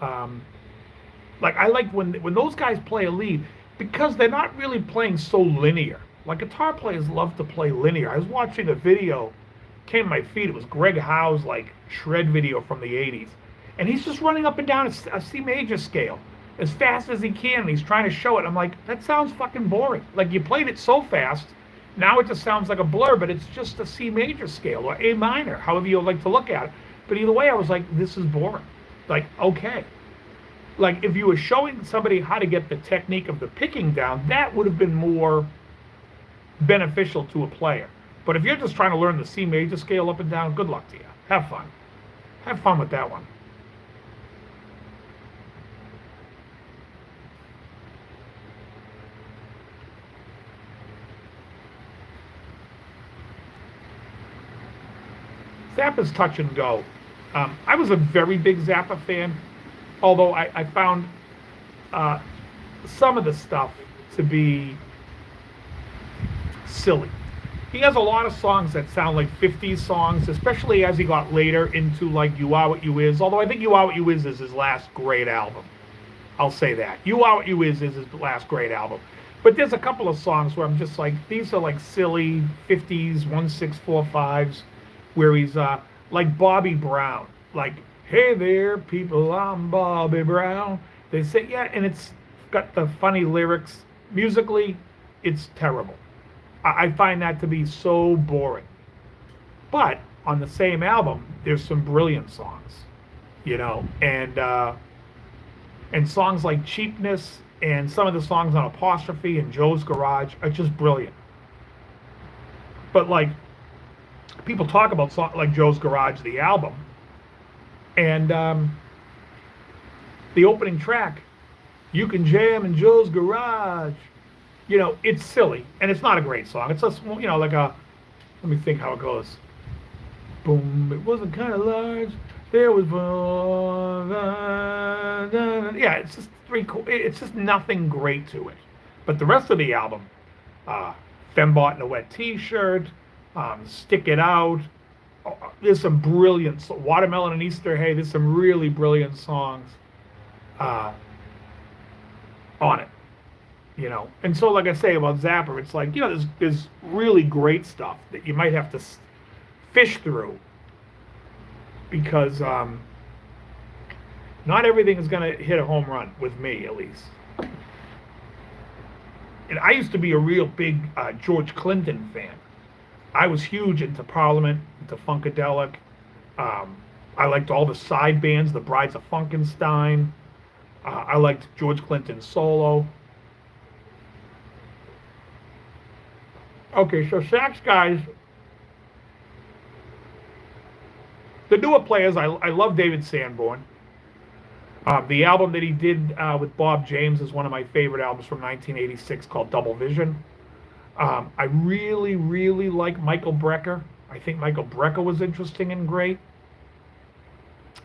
Like, I like when those guys play a lead, because they're not really playing so linear. Like, guitar players love to play linear. I was watching a video, came to my feed, it was Greg Howe's, like, shred video from the 80s. And he's just running up and down a C major scale as fast as he can, and he's trying to show it. I'm like, that sounds fucking boring. Like, you played it so fast, now it just sounds like a blur, but it's just a C major scale, or A minor, however you like to look at it. But either way, I was like, this is boring. Like, okay. Like, if you were showing somebody how to get the technique of the picking down, that would have been more beneficial to a player. But if you're just trying to learn the C major scale up and down, good luck to you. Have fun. Have fun with that one. Zappa's touch and go. I was a very big Zappa fan, although I found some of the stuff to be silly. He has a lot of songs that sound like 50s songs, especially as he got later into like You Are What You Is, although I think You Are What You Is his last great album. I'll say that. You Are What You Is his last great album. But there's a couple of songs where I'm just like, these are like silly 50s 1645s, where he's like Bobby Brown, like, hey there people, I'm Bobby Brown. They say, yeah, and it's got the funny lyrics. Musically, it's terrible. I find that to be so boring. But on the same album, there's some brilliant songs, you know, and songs like Cheapness and some of the songs on Apostrophe and Joe's Garage are just brilliant. But like, people talk about songs like Joe's Garage, the album, and the opening track, You Can Jam in Joe's Garage. You know, it's silly, and it's not a great song. It's just, you know, like a, let me think how it goes. Boom, it wasn't kind of large. There was, yeah, it's just it's just nothing great to it. But the rest of the album, Fembot in a Wet T-Shirt, Stick It Out, there's some brilliant, Watermelon and Easter Hay, there's some really brilliant songs on it. You know, and so like I say about Zappa, it's like, you know, there's really great stuff that you might have to fish through, because not everything is going to hit a home run, with me at least. And I used to be a real big George Clinton fan. I was huge into Parliament, into Funkadelic. I liked all the side bands, the Brides of Funkenstein. I liked George Clinton's solo. Okay, so sax guys, the newer players, I love David Sanborn. The album that he did with Bob James is one of my favorite albums from 1986, called Double Vision. I really, really like Michael Brecker. I think Michael Brecker was interesting and great.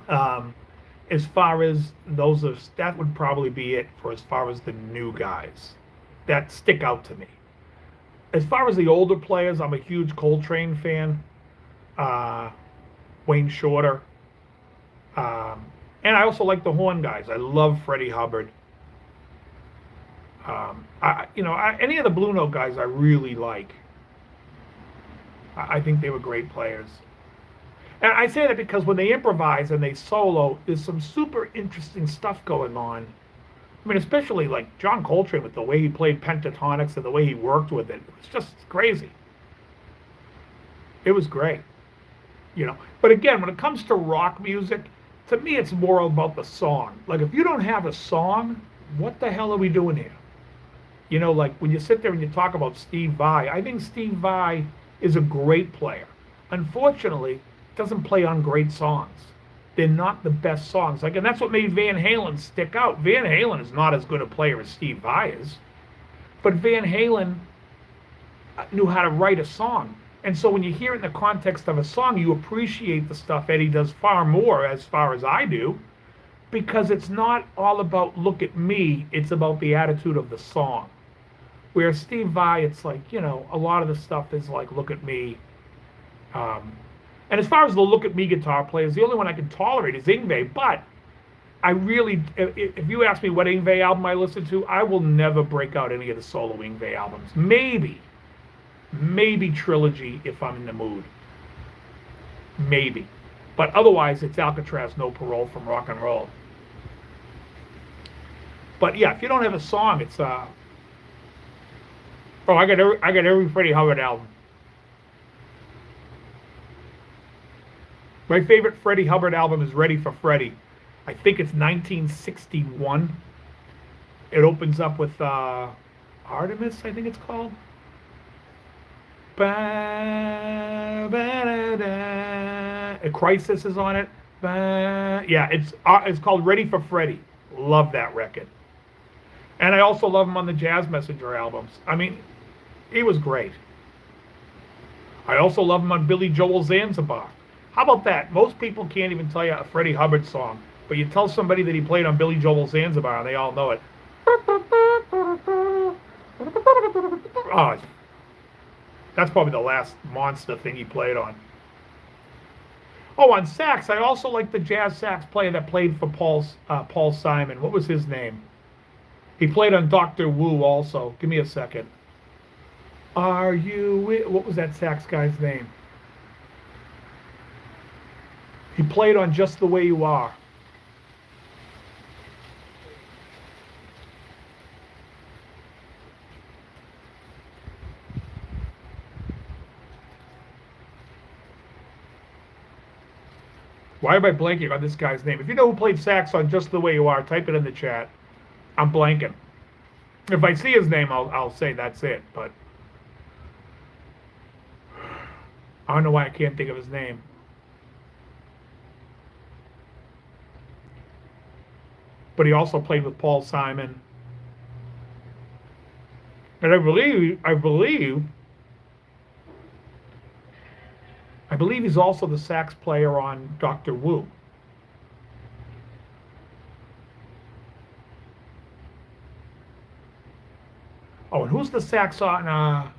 As far as that would probably be it for as far as the new guys that stick out to me. As far as the older players, I'm a huge Coltrane fan. Wayne Shorter. And I also like the horn guys. I love Freddie Hubbard. Any of the Blue Note guys I really like. I think they were great players. And I say that because when they improvise and they solo, there's some super interesting stuff going on. I mean, especially like John Coltrane with the way he played pentatonics and the way he worked with it. It was just crazy. It was great, you know. But again, when it comes to rock music, to me, it's more about the song. Like, if you don't have a song, what the hell are we doing here? You know, like when you sit there and you talk about Steve Vai, I think Steve Vai is a great player. Unfortunately, doesn't play on great songs. They're not the best songs. Like, and that's what made Van Halen stick out. Van Halen is not as good a player as Steve Vai is, but Van Halen knew how to write a song. And so when you hear it in the context of a song, you appreciate the stuff Eddie does far more, as far as I do, because it's not all about look at me, it's about the attitude of the song. Where Steve Vai, it's like, you know, a lot of the stuff is like, look at me. And as far as the look at me guitar players, the only one I can tolerate is Yngwie. But I really, if you ask me what Yngwie album I listen to, I will never break out any of the solo Yngwie albums. Maybe Trilogy if I'm in the mood. Maybe. But otherwise, it's Alcatraz, No Parole from Rock and Roll. But yeah, if you don't have a song, it's oh, I got every Freddie Hubbard album. My favorite Freddie Hubbard album is Ready for Freddie. I think it's 1961. It opens up with Artemis, I think it's called. A Crisis is on it. Yeah, it's called Ready for Freddie. Love that record. And I also love him on the Jazz Messenger albums. I mean, he was great. I also love him on Billy Joel Zanzibar. How about that? Most people can't even tell you a Freddie Hubbard song, but you tell somebody that he played on Billy Joel Zanzibar, and they all know it. Oh, that's probably the last monster thing he played on. Oh, on sax, I also like the jazz sax player that played for Paul Simon. What was his name? He played on Dr. Wu also. Give me a second. What was that sax guy's name? He played on Just the Way You Are. Why am I blanking on this guy's name? If you know who played sax on Just the Way You Are, type it in the chat. I'm blanking. If I see his name, I'll say that's it. But I don't know why I can't think of his name. But he also played with Paul Simon. And I believe he's also the sax player on Dr. Wu. Oh, and who's the sax on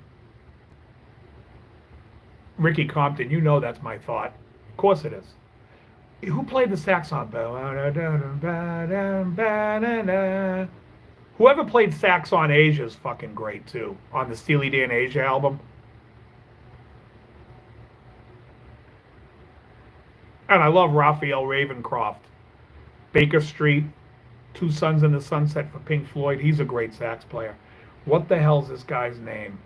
Ricky Compton? You know that's my thought. Of course it is. Who played the sax on? Whoever played sax on Asia is fucking great too. On the Steely Dan Asia album. And I love Raphael Ravencroft. Baker Street, Two Sons in the Sunset for Pink Floyd. He's a great sax player. What the hell's this guy's name?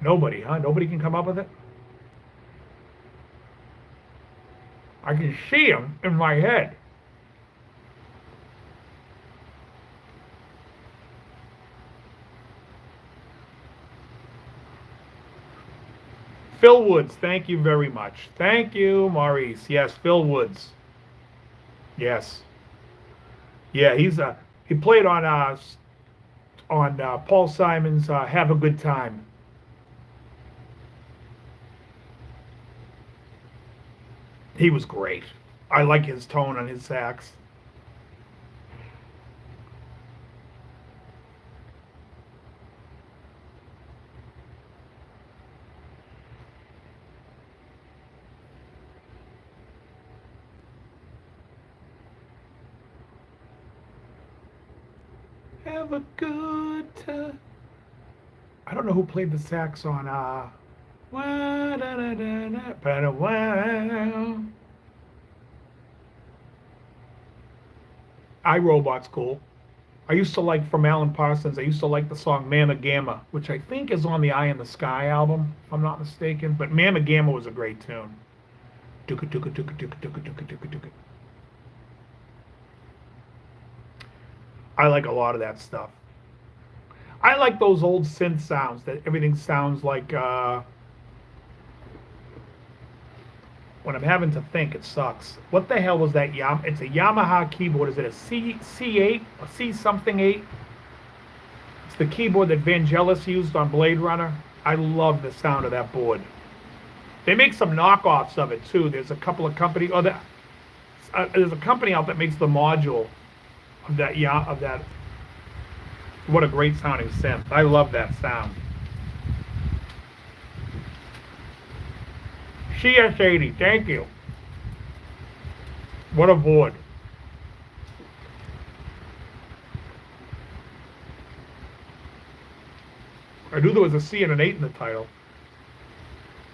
Nobody, huh? Nobody can come up with it? I can see him in my head. Phil Woods, thank you very much. Thank you, Maurice. Yes, Phil Woods. Yes. Yeah, he played on Paul Simon's Have a Good Time. He was great. I like his tone on his sax. Have a good time. I don't know who played the sax on iRobot's cool. I used to like from Alan Parsons. I used to like the song Mamma Gamma, which I think is on the Eye in the Sky album, if I'm not mistaken. But Mamma Gamma was a great tune. Duka duka duka duka duka duka duka duka. I like a lot of that stuff. I like those old synth sounds that everything sounds like. When I'm having to think, it sucks. What the hell was that? It's a Yamaha keyboard. Is it a C8, a C something 8? It's the keyboard that Vangelis used on Blade Runner. I love the sound of that board. They make some knockoffs of it too. There's a couple of company. There's a company out that makes the module of that. Yeah, of that. What a great sounding synth. I love that sound. CS80, thank you. What a board. I knew there was a C and an 8 in the title.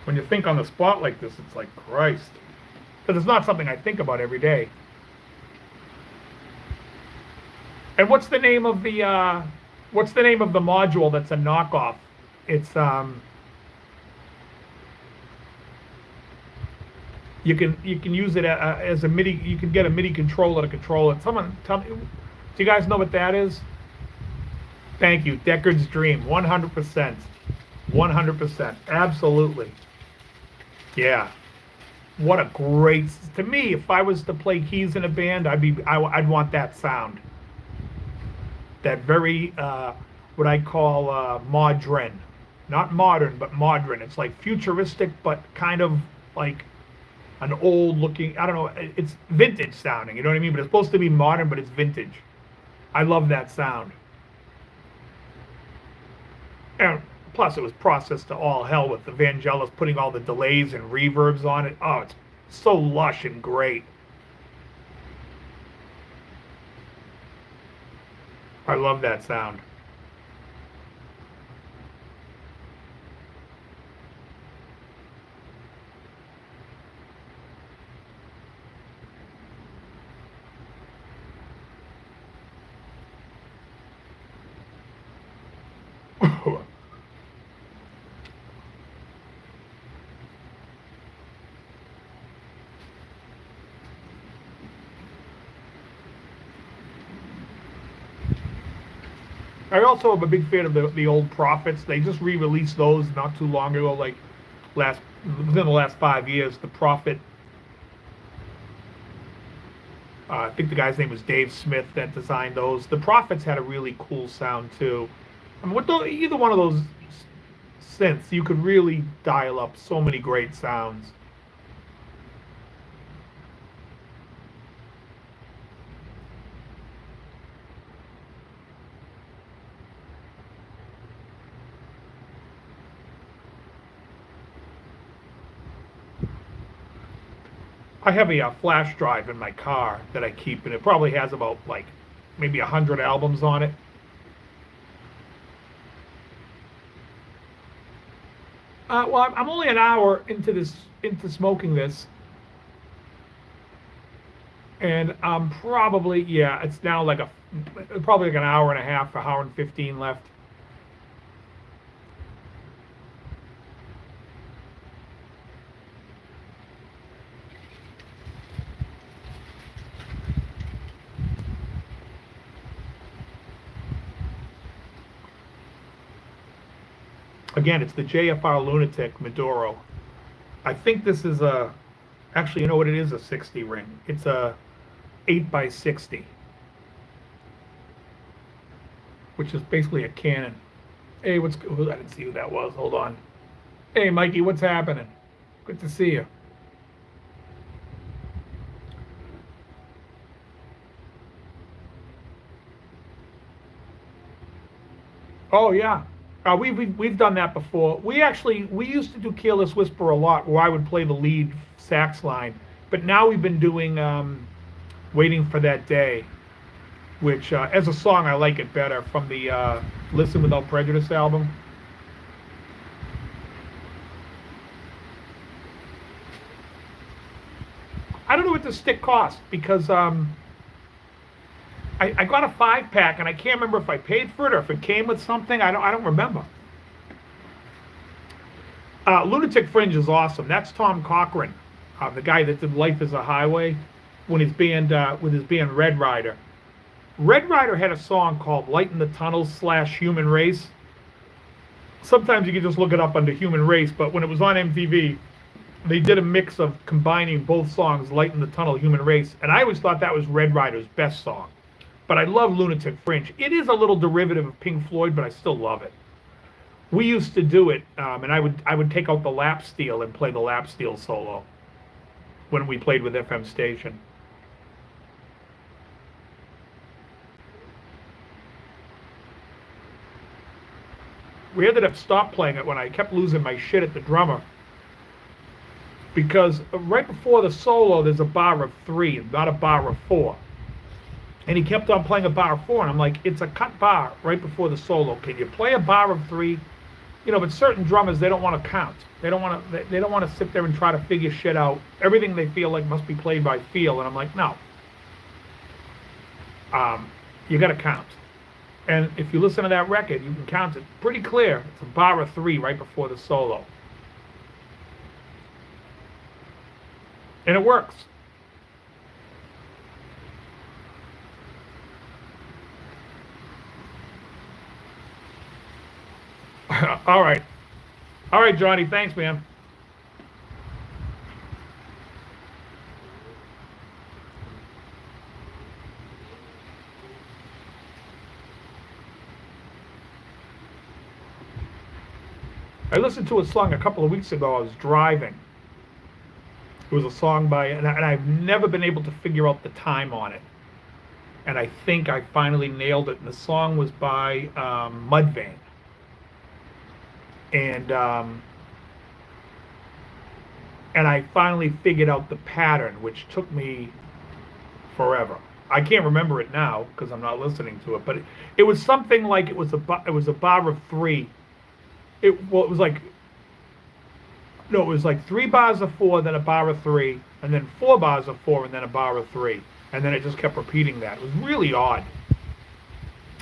When you think on the spot like this, it's like, Christ. Because it's not something I think about every day. And what's the name of the module that's a knockoff? It's you can use it as a MIDI. You can get a MIDI controller to control it. Someone tell me. Do you guys know what that is? Thank you, Deckard's Dream. 100%. 100%. Absolutely. Yeah. What a great. To me, if I was to play keys in a band, I'd want that sound. That very what I call modern, not modern, but modern. It's like futuristic, but kind of like an old looking, I don't know, it's vintage sounding, you know what I mean? But it's supposed to be modern, but it's vintage. I love that sound. And plus it was processed to all hell with the Vangelis putting all the delays and reverbs on it. Oh, it's so lush and great. I love that sound. I also am a big fan of the old Prophets. They just re-released those not too long ago, like within the last 5 years. The Prophet, I think the guy's name was Dave Smith that designed those. The Prophets had a really cool sound too. I mean, with either one of those synths, you could really dial up so many great sounds. I have a flash drive in my car that I keep, and it probably has about like maybe 100 albums on it. Well, I'm only an hour into smoking this, and I'm probably, yeah, it's now like probably like an hour and a half, an hour and 15 left. Again, it's the JFR Lunatic Maduro. I think this is actually, you know what it is? A 60 ring. It's a 8x60, which is basically a Canon. Hey, I didn't see who that was. Hold on. Hey, Mikey, what's happening? Good to see you. Oh yeah. We've done that before. We used to do Careless Whisper a lot, where I would play the lead sax line, but now we've been doing Waiting for That Day, which as a song I like it better, from the Listen Without Prejudice album. I don't know what the stick cost, because I got a 5-pack, and I can't remember if I paid for it or if it came with something. I don't remember. Lunatic Fringe is awesome. That's Tom Cochrane, the guy that did Life is a Highway when his band with his band Red Rider. Red Rider had a song called Light in the Tunnels / Human Race. Sometimes you can just look it up under Human Race, but when it was on MTV, they did a mix of combining both songs, Light in the Tunnel, Human Race, and I always thought that was Red Rider's best song. But I love Lunatic Fringe. It is a little derivative of Pink Floyd, but I still love it. We used to do it, and I would take out the lap steel and play the lap steel solo when we played with FM Station. We ended up stop playing it when I kept losing my shit at the drummer, because right before the solo there's a bar of 3, not a bar of 4, and he kept on playing a bar of 4, and I'm like, it's a cut bar right before the solo. Can you play a bar of 3? You know, but certain drummers, they don't want to count. They don't want to sit there and try to figure shit out. Everything they feel like must be played by feel, and I'm like, no. You got to count. And if you listen to that record, you can count it pretty clear. It's a bar of 3 right before the solo. And it works. All right. All right, Johnny. Thanks, man. I listened to a song a couple of weeks ago. I was driving. It was a song by, and I've never been able to figure out the time on it. And I think I finally nailed it. And the song was by Mudvayne. And I finally figured out the pattern, which took me forever. I can't remember it now because I'm not listening to it. But it was something like it was a bar of 3. It was like 3 bars of 4, then a bar of 3, and then 4 bars of 4, and then a bar of 3, and then it just kept repeating that. It was really odd.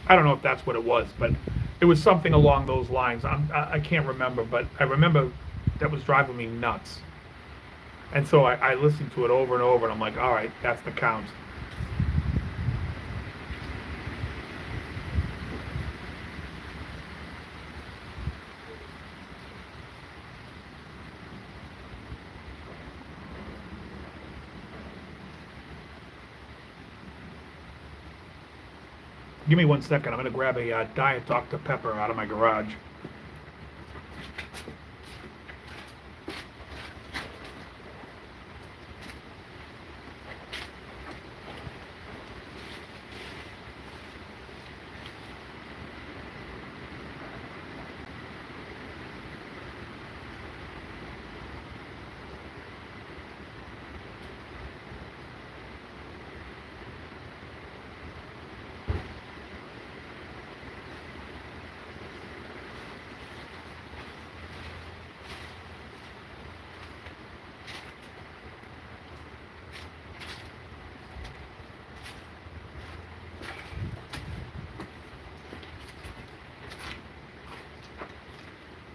I don't know if that's what it was, but it was something along those lines. I can't remember, but I remember that was driving me nuts. And so I listened to it over and over, and I'm like, all right, that's the count. Give me 1 second. I'm going to grab a Diet Dr. Pepper out of my garage.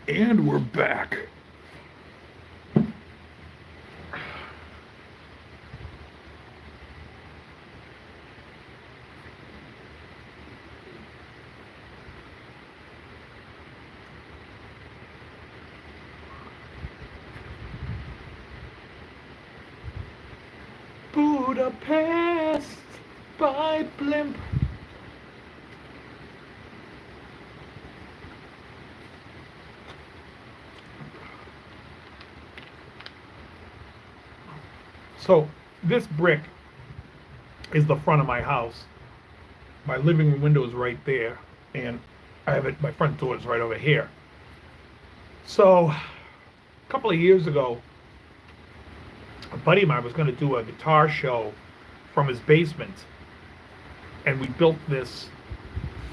And we're back. Budapest by Blimp. So this brick is the front of my house. My living room window is right there, and I have it. My front door is right over here. So a couple of years ago, a buddy of mine was going to do a guitar show from his basement, and we built this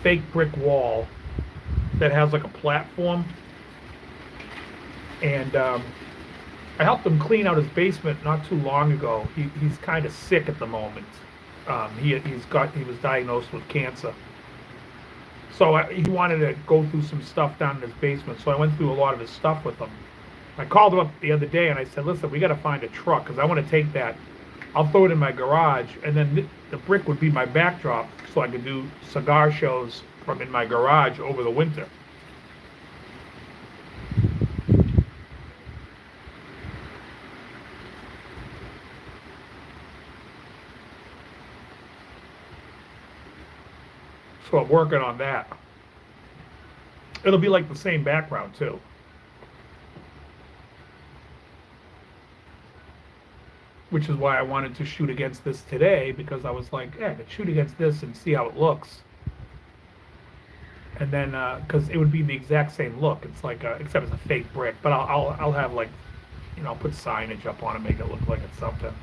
fake brick wall that has like a platform, and I helped him clean out his basement not too long ago. He's kind of sick at the moment. He was diagnosed with cancer. So he wanted to go through some stuff down in his basement. So I went through a lot of his stuff with him. I called him up the other day and I said, listen, we got to find a truck because I want to take that. I'll throw it in my garage, and then the brick would be my backdrop so I could do cigar shows from in my garage over the winter. So I'm working on that. It'll be like the same background too. Which is why I wanted to shoot against this today, because I was like, yeah, I could shoot against this and see how it looks. And then, because it would be the exact same look. It's like, except it's a fake brick. But I'll have like, I'll put signage up on it, make it look like it's something.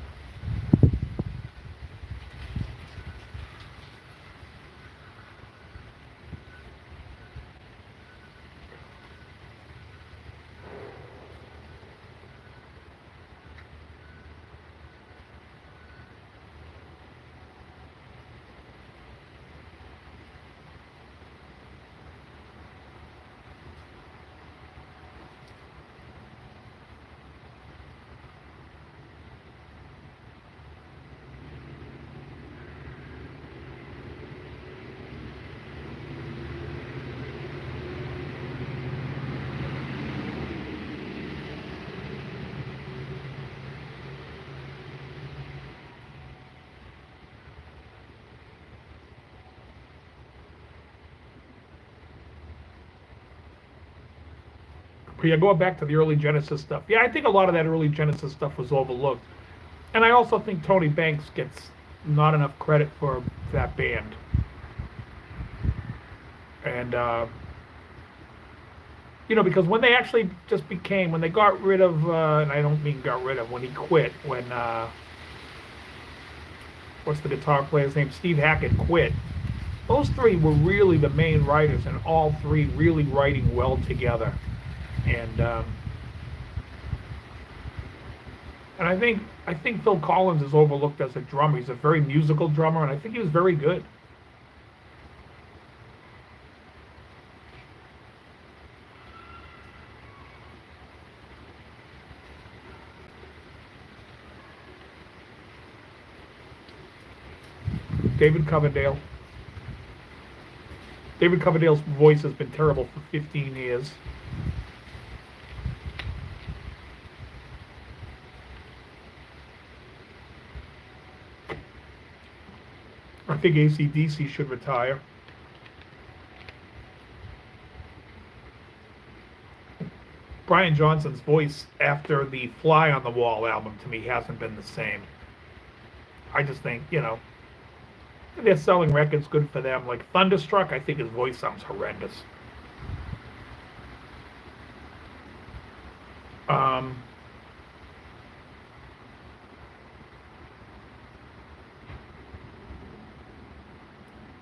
But yeah, going back to the early Genesis stuff. Yeah, I think a lot of that early Genesis stuff was overlooked. And I also think Tony Banks gets not enough credit for that band. And, because when they actually just became, when they got rid of, and I don't mean got rid of, when he quit, when, what's the guitar player's name? Steve Hackett quit. Those three were really the main writers, and all three really writing well together. And I think Phil Collins is overlooked as a drummer. He's a very musical drummer, and I think he was very good. David Coverdale. David Coverdale's voice has been terrible for 15 years. I think AC/DC should retire. Brian Johnson's voice after the Fly on the Wall album to me hasn't been the same. I just think, they're selling records, good for them. Like Thunderstruck, I think his voice sounds horrendous.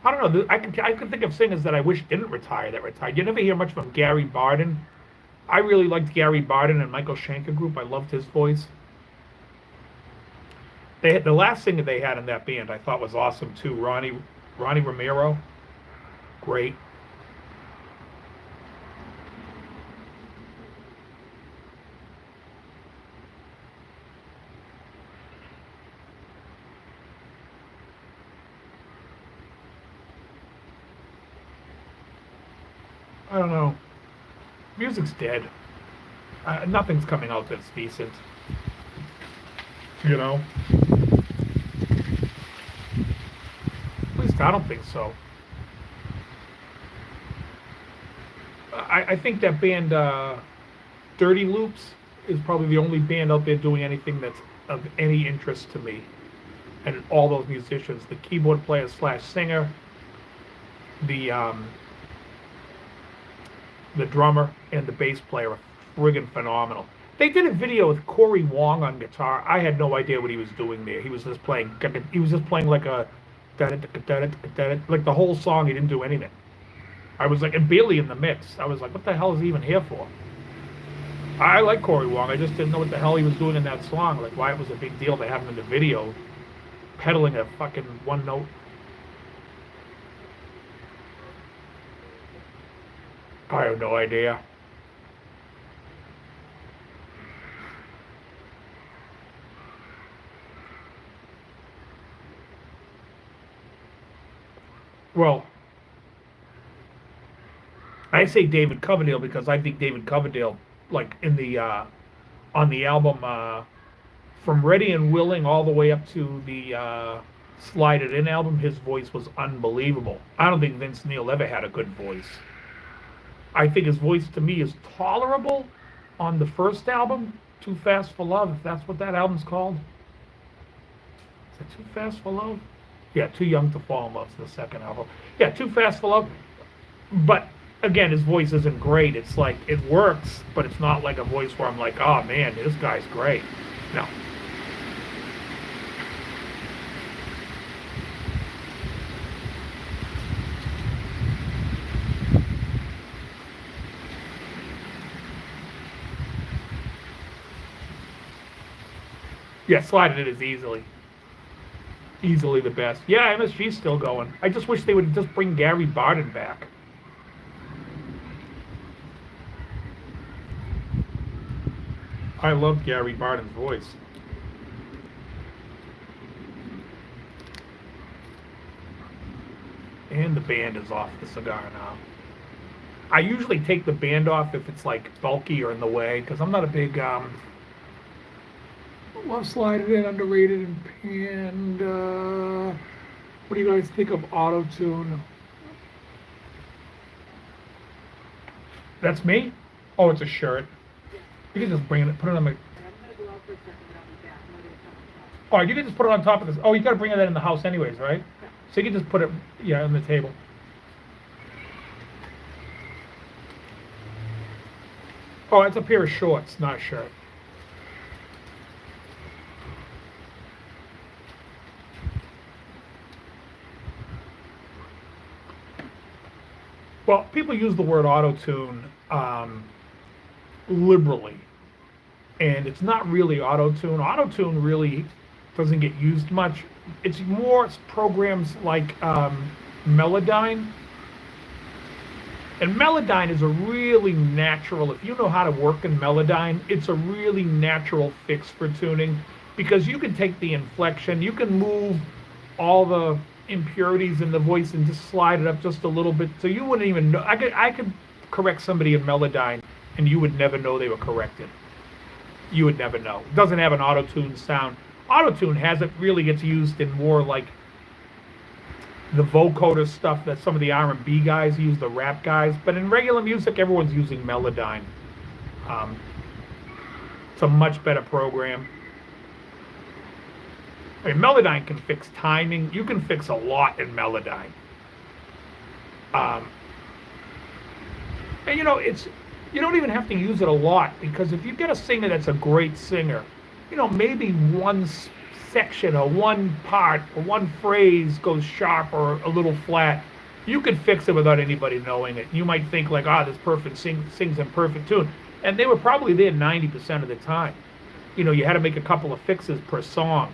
I don't know. I can think of singers that I wish didn't retire that retired. You never hear much from Gary Barden. I really liked Gary Barden and Michael Schenker group. I loved his voice. The last singer they had in that band I thought was awesome too. Ronnie Romero, great. I don't know. Music's dead. Nothing's coming out that's decent. At least I don't think so. I think that band Dirty Loops is probably the only band out there doing anything that's of any interest to me. And all those musicians, the keyboard player / singer, the drummer, and the bass player are friggin' phenomenal. They did a video with Corey Wong on guitar. I had no idea what he was doing there. He was just playing like a like the whole song. He didn't do anything. I was like, and barely in the mix. I was like, what the hell is he even here for? I like Corey Wong. I just didn't know what the hell he was doing in that song. Like why it was a big deal to have him in the video. pedaling a fucking one note. I have no idea. Well, I say David Coverdale because I think David Coverdale, like in the on the album from Ready and Willing all the way up to the Slide It In album, his voice was unbelievable. I don't think Vince Neil ever had a good voice. I think his voice to me is tolerable on the first album, Too Fast for Love, if that's what that album's called. Is it Too Fast for Love? Yeah, Too Young to Fall in Love's the second album. Yeah, Too Fast for Love. But again, his voice isn't great. It's like, it works, but it's not like a voice where I'm like, oh man, this guy's great. No. Yeah, Slide It In is easily the best. Yeah, MSG's still going. I just wish they would just bring Gary Barden back. I love Gary Barden's voice. And the band is off the cigar now. I usually take the band off if it's like bulky or in the way, because I'm not a big love Slide It In, underrated, and what do you guys think of autotune? That's me? Oh, it's a shirt. You can just bring it, put it on my. Oh, you can just put it on top of this. Oh, you got to bring that in the house anyways, right? So you can just put it, yeah, on the table. Oh, it's a pair of shorts, not a shirt. Well, people use the word auto-tune liberally, and it's not really auto-tune. Auto-tune really doesn't get used much. It's more programs like Melodyne. And Melodyne is a really natural, if you know how to work in Melodyne, it's a really natural fix for tuning, because you can take the inflection, you can move all the impurities in the voice and just slide it up just a little bit, so you wouldn't even know. I could correct somebody in Melodyne and you would never know they were corrected. You would never know. It doesn't have an auto-tune sound. Auto-tune really gets used in more like the vocoder stuff that some of the R&B guys use, the rap guys, but in regular music everyone's using Melodyne. It's a much better program. I mean, Melodyne can fix timing. You can fix a lot in Melodyne. And you know, you don't even have to use it a lot, because if you get a singer that's a great singer, you know, maybe one section or one part or one phrase goes sharp or a little flat, you can fix it without anybody knowing it. You might think like, this perfect sings in perfect tune. And they were probably there 90% of the time. You know, you had to make a couple of fixes per song.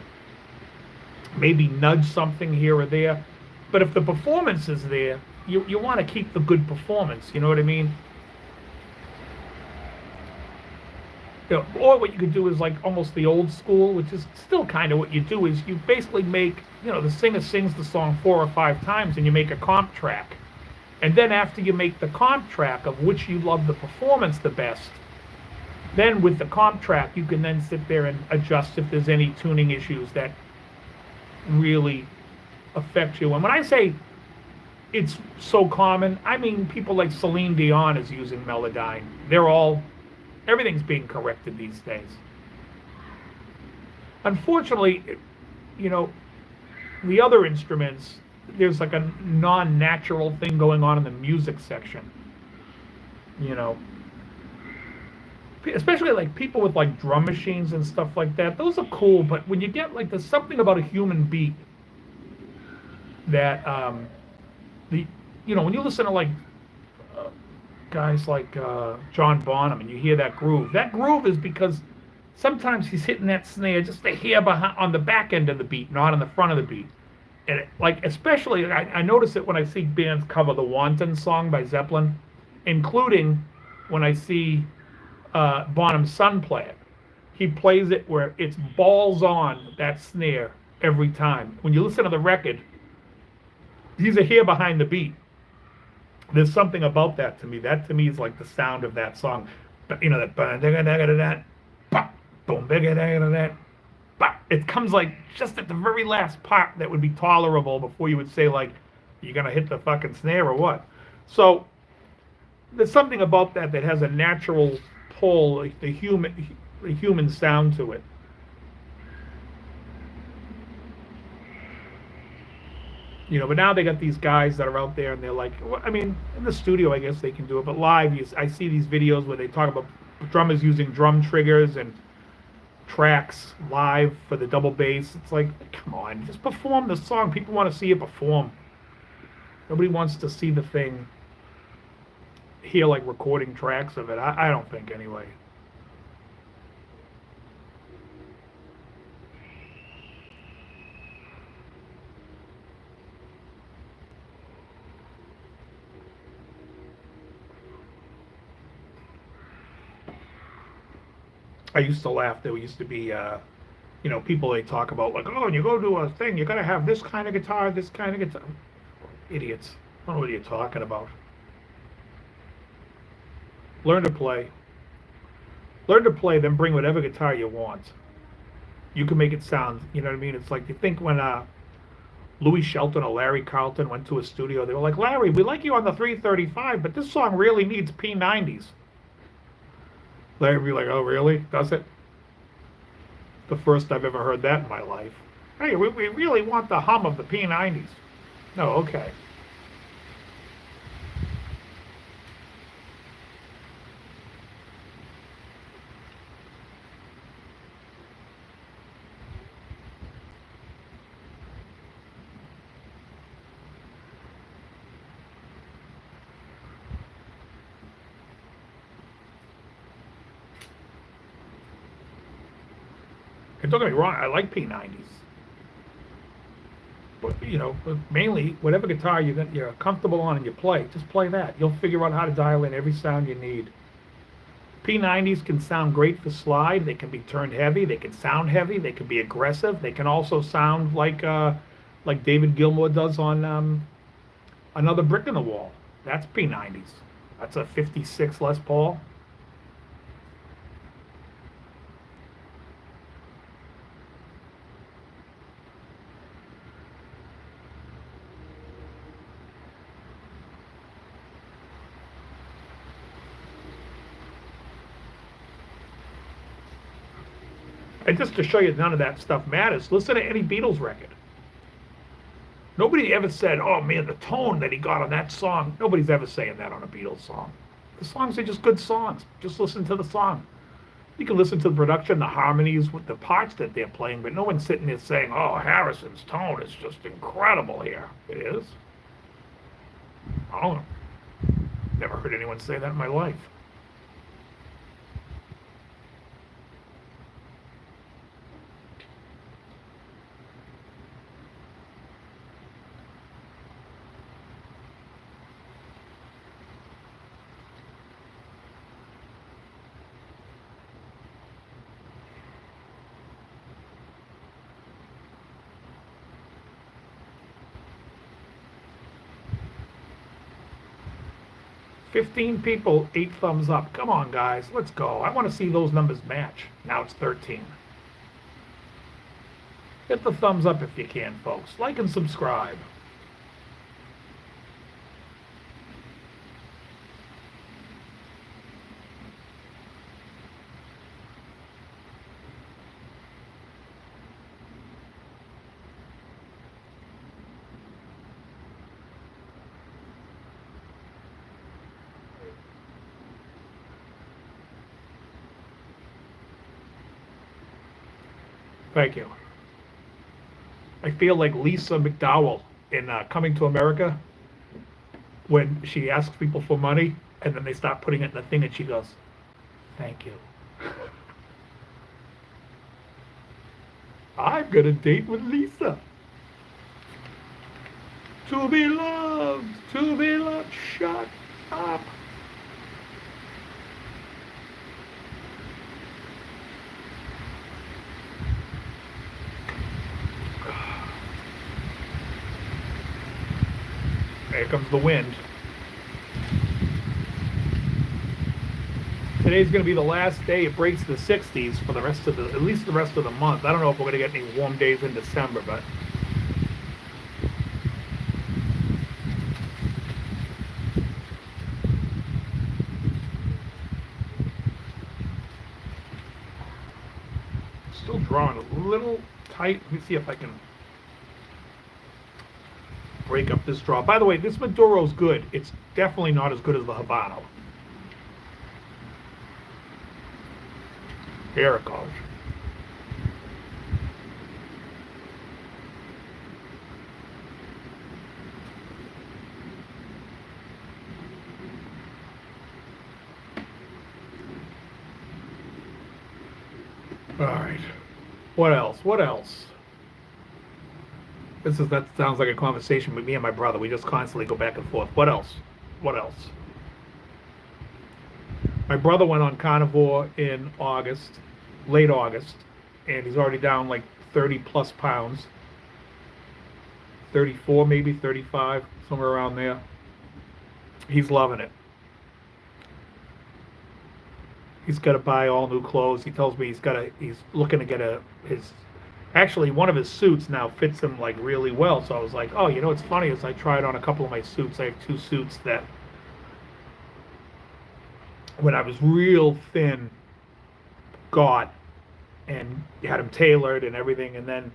Maybe nudge something here or there. But if the performance is there, you want to keep the good performance, you know what I mean? You know, or what you could do is like almost the old school, which is still kind of what you do, is you basically make, you know, the singer sings the song 4 or 5 times and you make a comp track. And then after you make the comp track of which you love the performance the best, then with the comp track you can then sit there and adjust if there's any tuning issues that really affect you. And when I say it's so common, I mean people like Celine Dion is using Melodyne. Everything's being corrected these days. Unfortunately, you know, the other instruments, there's like a non-natural thing going on in the music section. You know, especially like people with like drum machines and stuff like that. Those are cool, but when you get like, there's something about a human beat that you know, when you listen to like guys like John Bonham and you hear that groove is because sometimes he's hitting that snare just a hair behind on the back end of the beat, not on the front of the beat. And like especially, I notice it when I see bands cover the "Wanton" song by Zeppelin, including when I see Bonham's son play it. He plays it where it's balls on that snare every time. When you listen to the record, he's a hair behind the beat. There's something about that to me. That to me is like the sound of that song. You know that boom, it comes like just at the very last part that would be tolerable before you would say like, you're gonna hit the fucking snare or what? So there's something about that that has a natural pull, like the human sound to it. You know, but now they got these guys that are out there and they're like, well, I mean, in the studio, I guess they can do it, but live, I see these videos where they talk about drummers using drum triggers and tracks live for the double bass. It's like, come on, just perform the song. People want to see you perform. Nobody wants to see the thing, hear like recording tracks of it. I don't think, anyway. I used to laugh. There used to be, you know, people they talk about like, oh, when you go to a thing, you got to have this kind of guitar, this kind of guitar. Idiots. I don't know what you're talking about. Learn to play. Learn to play, then bring whatever guitar you want. You can make it sound, you know what I mean? It's like, you think when Louis Shelton or Larry Carlton went to a studio, they were like, Larry, we like you on the 335, but this song really needs P90s. Larry would be like, oh, really? Does it? The first I've ever heard that in my life. Hey, we really want the hum of the P90s. No, okay. And don't get me wrong, I like P90s. But, you know, mainly, whatever guitar you're comfortable on and you play, just play that. You'll figure out how to dial in every sound you need. P90s can sound great for slide. They can be turned heavy. They can sound heavy. They can be aggressive. They can also sound like David Gilmour does on Another Brick in the Wall. That's P90s. That's a 56 Les Paul. And just to show you none of that stuff matters, listen to any Beatles record. Nobody ever said, oh man, the tone that he got on that song. Nobody's ever saying that on a Beatles song. The songs are just good songs. Just listen to the song. You can listen to the production, the harmonies, with the parts that they're playing, but no one's sitting there saying, oh, Harrison's tone is just incredible here. It is. I don't know. Never heard anyone say that in my life. "15 people, 8 thumbs up. Come on, guys, let's go. I want to see those numbers match. Now it's 13. Hit the thumbs up if you can, folks. Like and subscribe. Thank you. I feel like Lisa McDowell in Coming to America when she asks people for money and then they start putting it in the thing and she goes, thank you. I've got a date with Lisa. To be loved, to be loved. Shut up. Here comes the wind. Today's going to be the last day. It breaks the 60s for the rest of at least the rest of the month. I don't know if we're going to get any warm days in December, but still drawing a little tight. Let me see if I can break up this draw. By the way, this Maduro's good. It's definitely not as good as the Habano. Here it goes. All right. What else? What else? That sounds like a conversation with me and my brother. We just constantly go back and forth. What else? What else? My brother went on carnivore in August, late August, and he's already down like 30 plus pounds. 34, maybe 35, somewhere around there. He's loving it. He's got to buy all new clothes. He tells me he's looking to get actually one of his suits now fits him like really well. So I was like, oh, you know what's funny is I tried on a couple of my suits. I have two suits that when I was real thin, got and had them tailored and everything, and then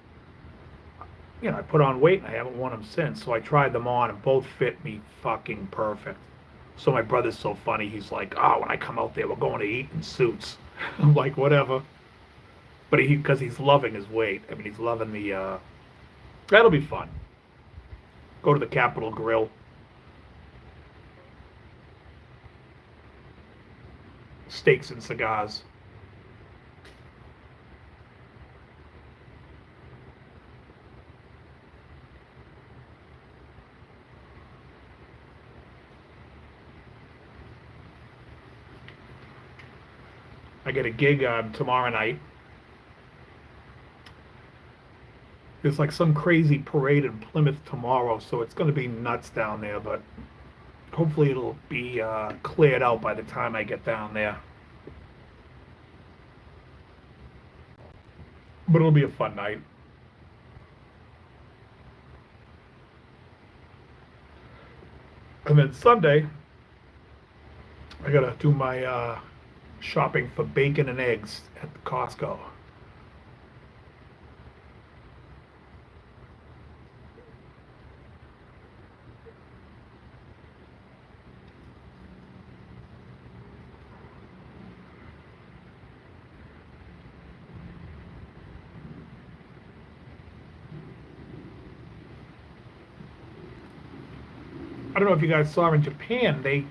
I put on weight and I haven't worn them since. So I tried them on and both fit me fucking perfect. So my brother's so funny. He's like, oh, when I come out there, we're going to eat in suits. I'm like, whatever. But because he's loving his weight. I mean, he's loving that'll be fun. Go to the Capitol Grill. Steaks and cigars. I get a gig tomorrow night. There's like some crazy parade in Plymouth tomorrow, so it's going to be nuts down there, but hopefully it'll be cleared out by the time I get down there. But it'll be a fun night. And then Sunday, I got to do my shopping for bacon and eggs at the Costco. I don't know if you guys saw in Japan, they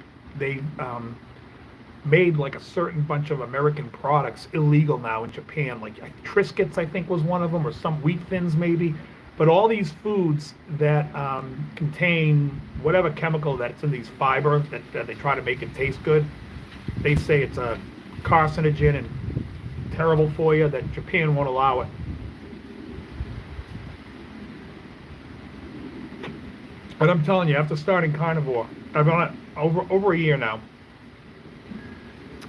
made like a certain bunch of American products illegal now in Japan. Like Triscuits, I think was one of them, or some wheat thins maybe. But all these foods that contain whatever chemical that's in these fibers that they try to make it taste good, they say it's a carcinogen and terrible for you, that Japan won't allow it. And I'm telling you, after starting carnivore, I've been on it over a year now.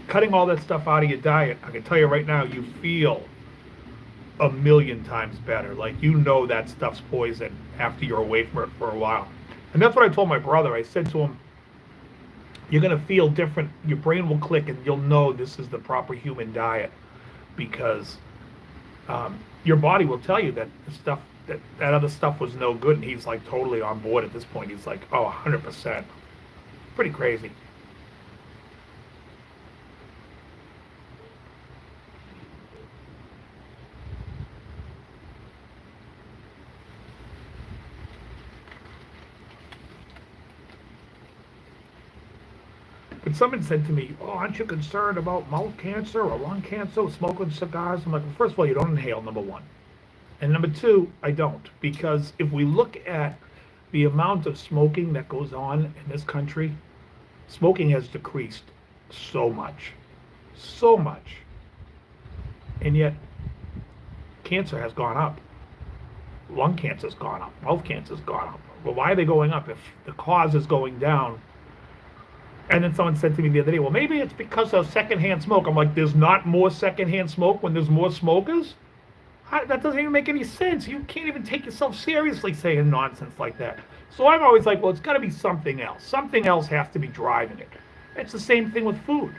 Cutting all that stuff out of your diet, I can tell you right now, you feel a million times better. Like, that stuff's poison after you're away from it for a while. And that's what I told my brother. I said to him, you're going to feel different. Your brain will click and you'll know this is the proper human diet, because your body will tell you that the stuff, that other stuff was no good. And he's like totally on board at this point. He's like, oh, 100%. Pretty crazy. But someone said to me, oh, aren't you concerned about mouth cancer or lung cancer with smoking cigars? I'm like, well, first of all, you don't inhale, number one. And number two, I don't. Because if we look at the amount of smoking that goes on in this country, smoking has decreased so much. So much. And yet, cancer has gone up. Lung cancer's gone up. Mouth cancer's gone up. Well, why are they going up if the cause is going down? And then someone said to me the other day, well, maybe it's because of secondhand smoke. I'm like, there's not more secondhand smoke when there's more smokers? That doesn't even make any sense. You can't even take yourself seriously saying nonsense like that. So I'm always like, well, it's got to be something else. Something else has to be driving it. It's the same thing with food.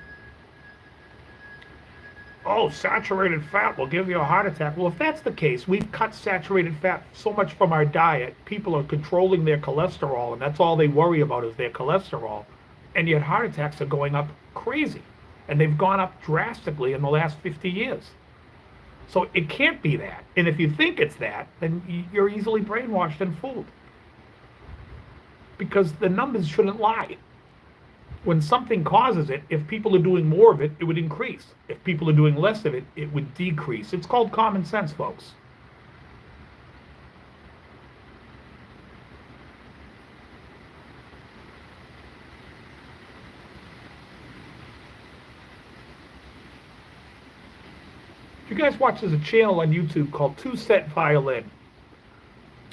Oh, saturated fat will give you a heart attack. Well, if that's the case, we've cut saturated fat so much from our diet, people are controlling their cholesterol, and that's all they worry about is their cholesterol. And yet heart attacks are going up crazy. And they've gone up drastically in the last 50 years. So it can't be that. And if you think it's that, then you're easily brainwashed and fooled. Because the numbers shouldn't lie. When something causes it, if people are doing more of it, it would increase. If people are doing less of it, it would decrease. It's called common sense, folks. You guys watch, there's a channel on YouTube called Two Set Violin.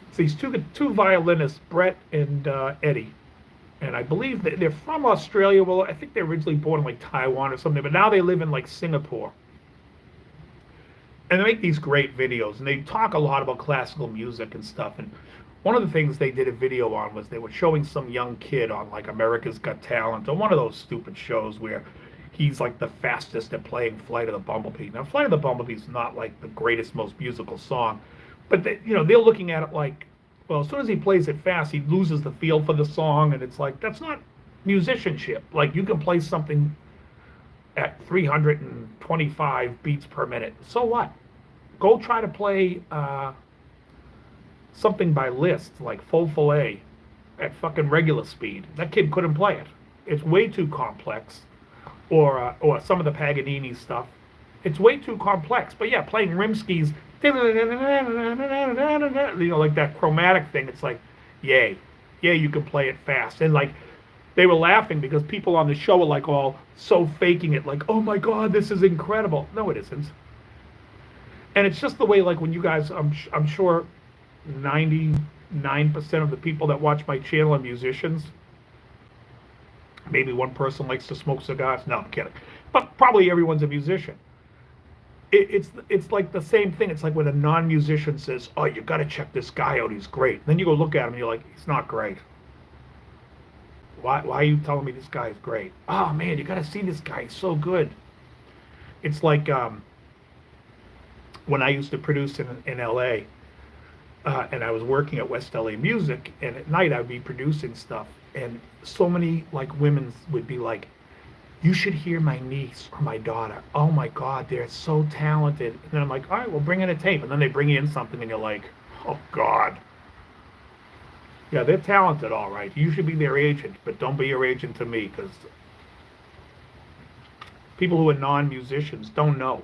It's these two violinists, Brett and Eddie. And I believe that they're from Australia. Well, I think they're originally born in like Taiwan or something, but now they live in like Singapore. And they make these great videos, and they talk a lot about classical music and stuff. And one of the things they did a video on was they were showing some young kid on like America's Got Talent, or one of those stupid shows where he's like the fastest at playing Flight of the Bumblebee. Now, Flight of the Bumblebee is not like the greatest, most musical song, but they, they're looking at it like, well, as soon as he plays it fast, he loses the feel for the song, and it's like, that's not musicianship. Like, you can play something at 325 beats per minute. So what? Go try to play something by Liszt, like Faux Filet, at fucking regular speed. That kid couldn't play it. It's way too complex. Or some of the Paganini stuff. It's way too complex. But yeah, playing Rimsky's, like that chromatic thing, it's like, yay, you can play it fast. And like, they were laughing because people on the show were like all so faking it, like, oh my God, this is incredible. No, it isn't. And it's just the way, like, when you guys, I'm sure 99% of the people that watch my channel are musicians. Maybe one person likes to smoke cigars. No, I'm kidding. But probably everyone's a musician. It's like the same thing. It's like when a non-musician says, oh, you got to check this guy out. He's great. Then you go look at him and you're like, he's not great. Why are you telling me this guy is great? Oh, man, you got to see this guy. He's so good. It's like when I used to produce in L.A., and I was working at West LA Music, and at night I'd be producing stuff, and so many like women would be like, you should hear my niece or my daughter. Oh my God, they're so talented. And then I'm like, all right, well, bring in a tape. And then they bring in something and you're like, oh God. Yeah, they're talented, all right. You should be their agent, but don't be your agent to me, because people who are non-musicians don't know.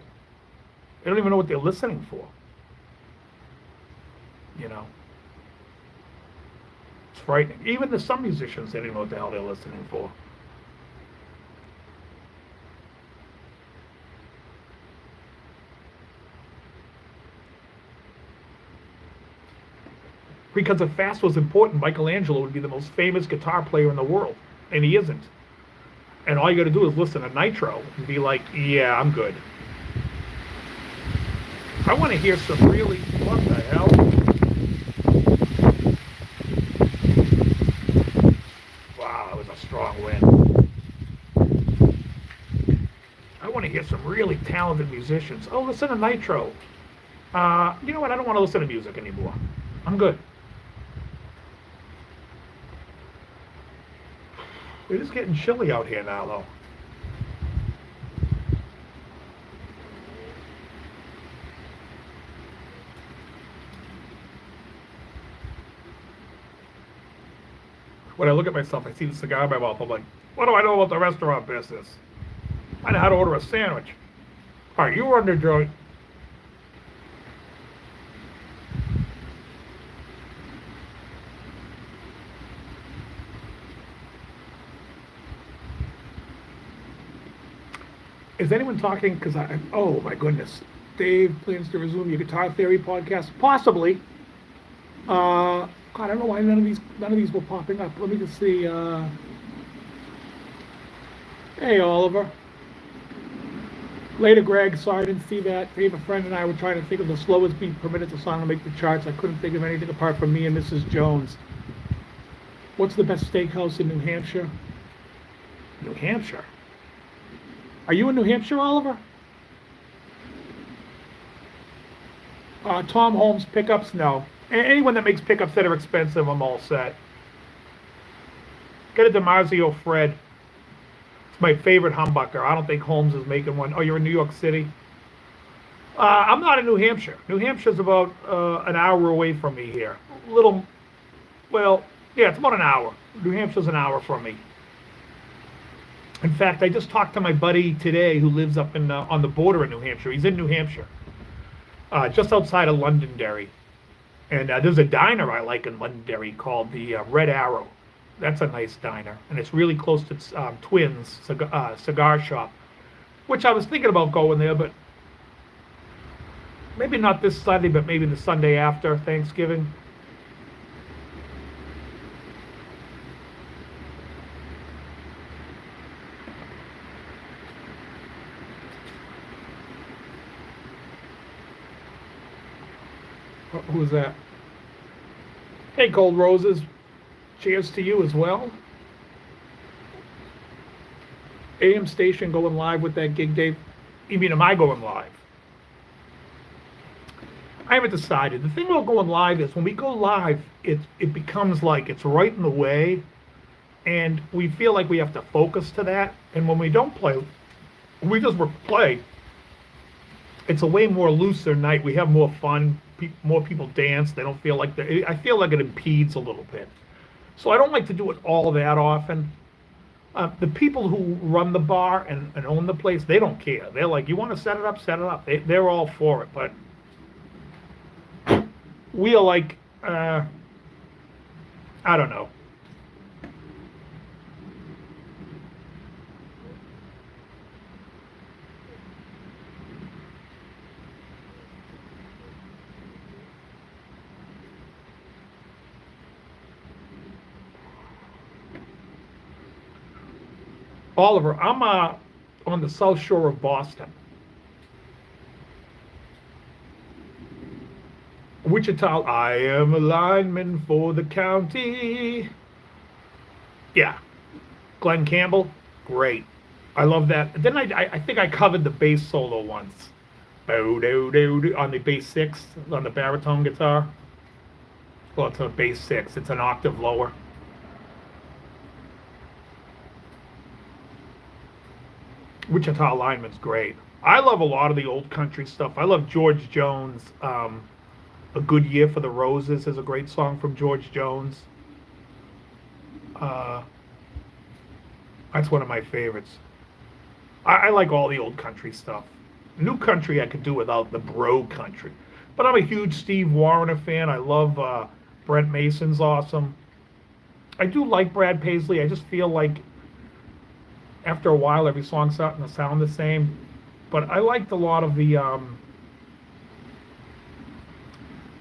They don't even know what they're listening for. It's frightening. Even some musicians, they don't know what the hell they're listening for. Because if fast was important, Michelangelo would be the most famous guitar player in the world, and he isn't. And all you got to do is listen to Nitro and be like, yeah, I'm good. I want to hear some really, what the hell? Wow, that was a strong wind. I want to hear some really talented musicians. Oh, listen to Nitro. You know what? I don't want to listen to music anymore. I'm good. It is getting chilly out here now, though. When I look at myself, I see the cigar in my mouth. I'm like, what do I know about the restaurant business? I know how to order a sandwich. All right, you run the joint. Is anyone talking? Because oh my goodness, Dave plans to resume your Guitar Theory podcast, possibly. God, I don't know why none of these were popping up. Let me just see. Hey, Oliver. Later, Greg. Sorry, I didn't see that. Dave, a friend and I were trying to think of the slowest beat per minute song to make the charts. I couldn't think of anything apart from Me and Mrs. Jones. What's the best steakhouse in New Hampshire? New Hampshire? Are you in New Hampshire, Oliver? Tom Holmes pickups? No. Anyone that makes pickups that are expensive, I'm all set. Get a DiMarzio Fred. It's my favorite humbucker. I don't think Holmes is making one. Oh, you're in New York City? I'm not in New Hampshire. New Hampshire's about an hour away from me here. Well, yeah, it's about an hour. New Hampshire's an hour from me. In fact, I just talked to my buddy today who lives up on the border of New Hampshire. He's in New Hampshire, just outside of Londonderry. And there's a diner I like in Londonderry called the Red Arrow. That's a nice diner. And it's really close to Twins cigar shop, which I was thinking about going there, but maybe not this Sunday, but maybe the Sunday after Thanksgiving. Who's that? Hey, Cold Roses. Cheers to you as well. AM station going live with that gig, Dave. You mean, am I going live? I haven't decided. The thing about going live is when we go live, it becomes like it's right in the way, and we feel like we have to focus to that. And when we don't play, we just play. It's a way more looser night. We have more fun. More people dance. They don't feel like I feel like it impedes a little bit. So I don't like to do it all that often. The people who run the bar and own the place, they don't care. They're like, you want to set it up, set it up. They're all for it. But we are like, I don't know. Oliver, I'm on the South Shore of Boston. Wichita, I am a lineman for the county. Yeah. Glenn Campbell, great. I love that. Then I think I covered the bass solo once. On the bass 6, on the baritone guitar. Well, it's a bass 6. It's an octave lower. Wichita Lineman's great. I love a lot of the old country stuff. I love George Jones. A Good Year for the Roses is a great song from George Jones. That's one of my favorites. I like all the old country stuff. New country I could do without the bro country. But I'm a huge Steve Wariner fan. I love Brent Mason's awesome. I do like Brad Paisley. I just feel like after a while, every song's starting to sound the same. But I liked a lot of the,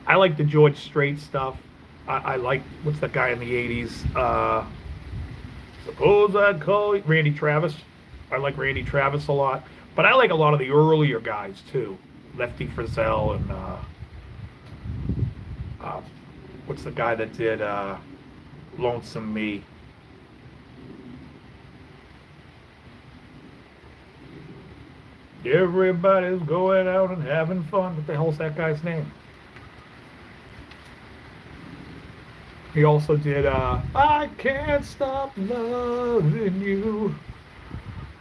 I like the George Strait stuff. I like, what's that guy in the 80s? Suppose I'd call you Randy Travis. I like Randy Travis a lot. But I like a lot of the earlier guys, too. Lefty Frizzell and, what's the guy that did Lonesome Me? Everybody's going out and having fun. What the hell's that guy's name? He also did I Can't Stop Loving You,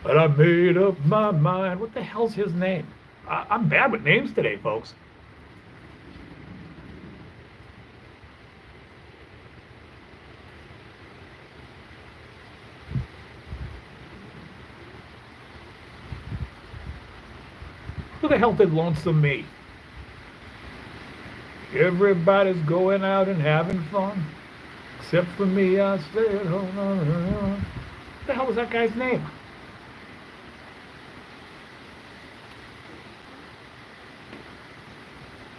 but I made up my mind. What the hell's his name? I'm bad with names today, folks. Who the hell did Lonesome Me? Everybody's going out and having fun, except for me. I said, oh, no. What the hell was that guy's name?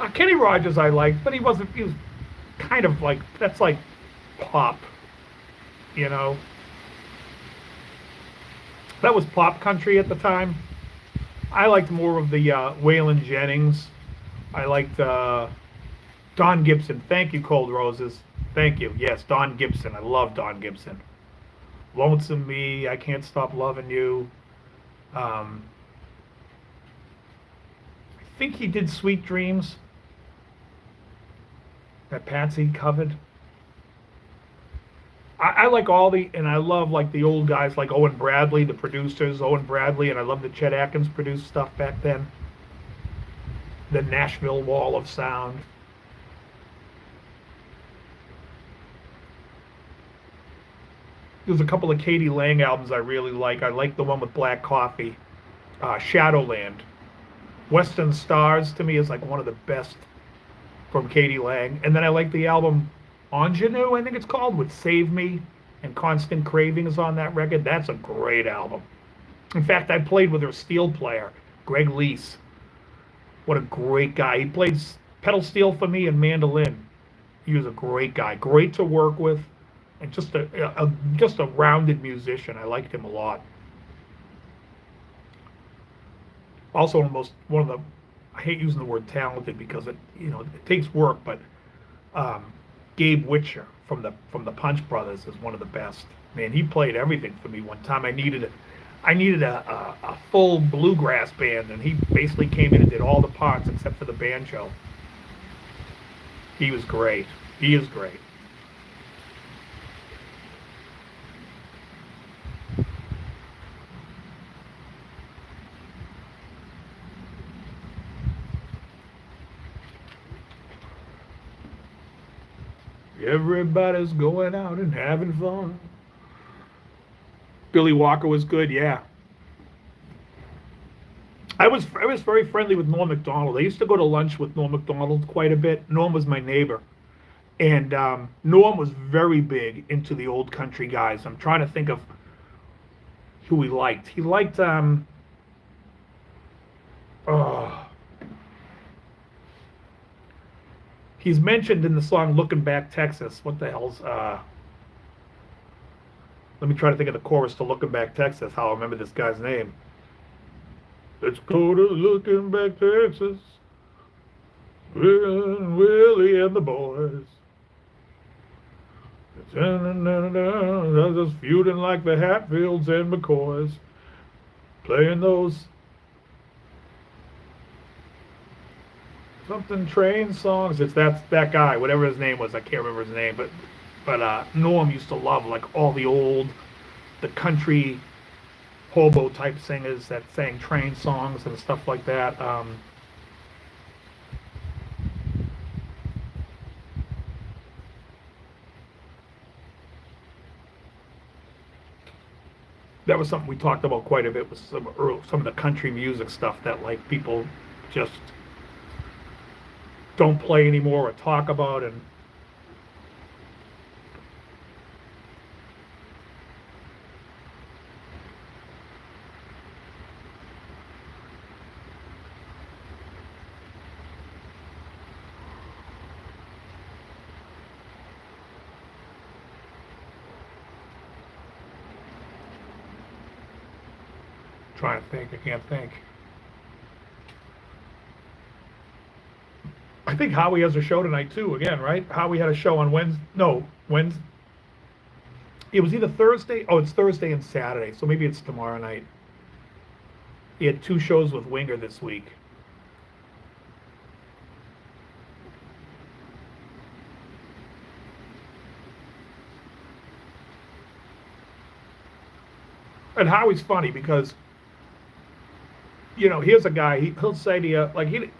Kenny Rogers I liked, but he wasn't. He was kind of like that's like pop, you know. That was pop country at the time. I liked more of the Waylon Jennings. I liked Don Gibson. Thank you, Cold Roses. Thank you. Yes, Don Gibson. I love Don Gibson. Lonesome Me. I Can't Stop Loving You. I think he did Sweet Dreams that Patsy covered. I like all the, and I love like the old guys like Owen Bradley, the producers, Owen Bradley, and I love the Chet Atkins produced stuff back then. The Nashville Wall of Sound. There's a couple of Katie Lang albums I really like. I like the one with Black Coffee, Shadowland. Western Stars to me is like one of the best from Katie Lang. And then I like the album Ingenue, I think it's called, with Save Me and Constant Craving is on that record. That's a great album. In fact, I played with her steel player, Greg Leese. What a great guy. He played pedal steel for me and mandolin. He was a great guy, great to work with, and just a rounded musician. I liked him a lot. Also, one of the I hate using the word talented because it takes work, but Gabe Witcher from the Punch Brothers is one of the best. Man, he played everything for me one time. I needed a full bluegrass band, and he basically came in and did all the parts except for the banjo. He was great. He is great. Everybody's going out and having fun. Billy Walker was good, yeah. I was very friendly with Norm Macdonald. I used to go to lunch with Norm Macdonald quite a bit. Norm was my neighbor, and Norm was very big into the old country guys. I'm trying to think of who he liked. He liked oh, he's mentioned in the song "Looking Back Texas." What the hell's Let me try to think of the chorus to "Looking Back Texas." How I remember this guy's name. Let's go to Looking Back Texas. Willie and the boys. They're just feuding like the Hatfields and McCoys. Playing those something train songs. It's that guy, whatever his name was. I can't remember his name, but Norm used to love like all the country hobo type singers that sang train songs and stuff like that. That was something we talked about quite a bit with some of the country music stuff that like people just don't play anymore or talk about. And trying to think, I can't think. I think Howie has a show tonight too, again, right? Howie had a show on Wednesday. No, Wednesday. It was either Thursday. Oh, it's Thursday and Saturday, so maybe it's tomorrow night. He had 2 shows with Winger this week. And Howie's funny because, here's a guy, he'll say to you, like, and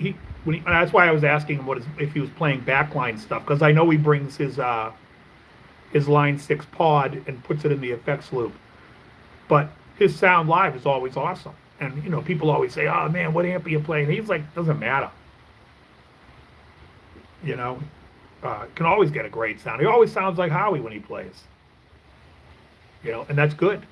that's why I was asking him if he was playing backline stuff, because I know he brings his Line 6 pod and puts it in the effects loop. But his sound live is always awesome. And, people always say, oh man, what amp are you playing? He's like, doesn't matter. Can always get a great sound. He always sounds like Howie when he plays. And that's good.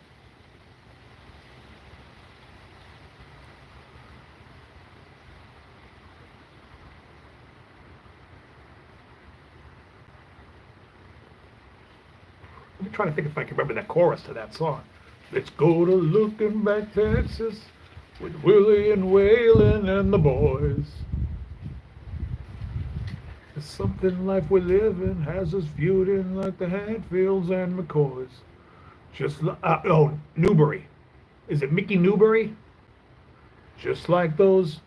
me try to think if I can remember that chorus to that song. Let's go to Looking Back Texas with Willie and Waylon and the boys. It's something life we live in has us viewed in like the Hatfields and McCoys. Just Newbury. Is it Mickey Newbury? Just like those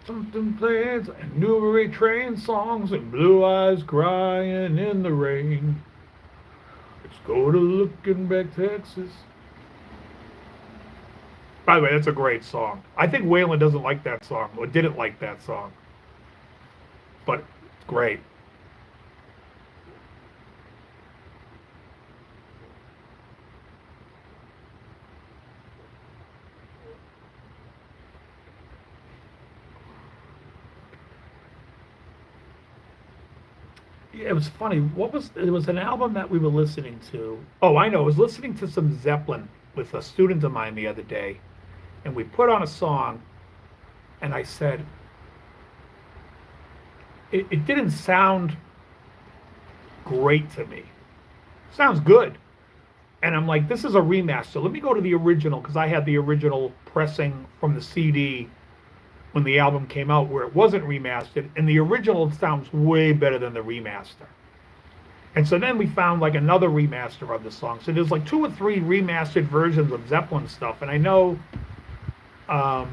something plans and Newbury train songs and blue eyes crying in the rain. Let's go to Looking Back Texas. By the way, that's a great song. I think Waylon doesn't like that song, or didn't like that song. But it's great. It was funny. It was an album that we were listening to. Oh, I know. I was listening to some Zeppelin with a student of mine the other day, and we put on a song, and I said, it didn't sound great to me. Sounds good. And I'm like, this is a remaster. Let me go to the original, because I had the original pressing from the CD when the album came out where it wasn't remastered, and the original sounds way better than the remaster. And so then we found like another remaster of the song. So there's like 2 or 3 remastered versions of Zeppelin stuff, and I know not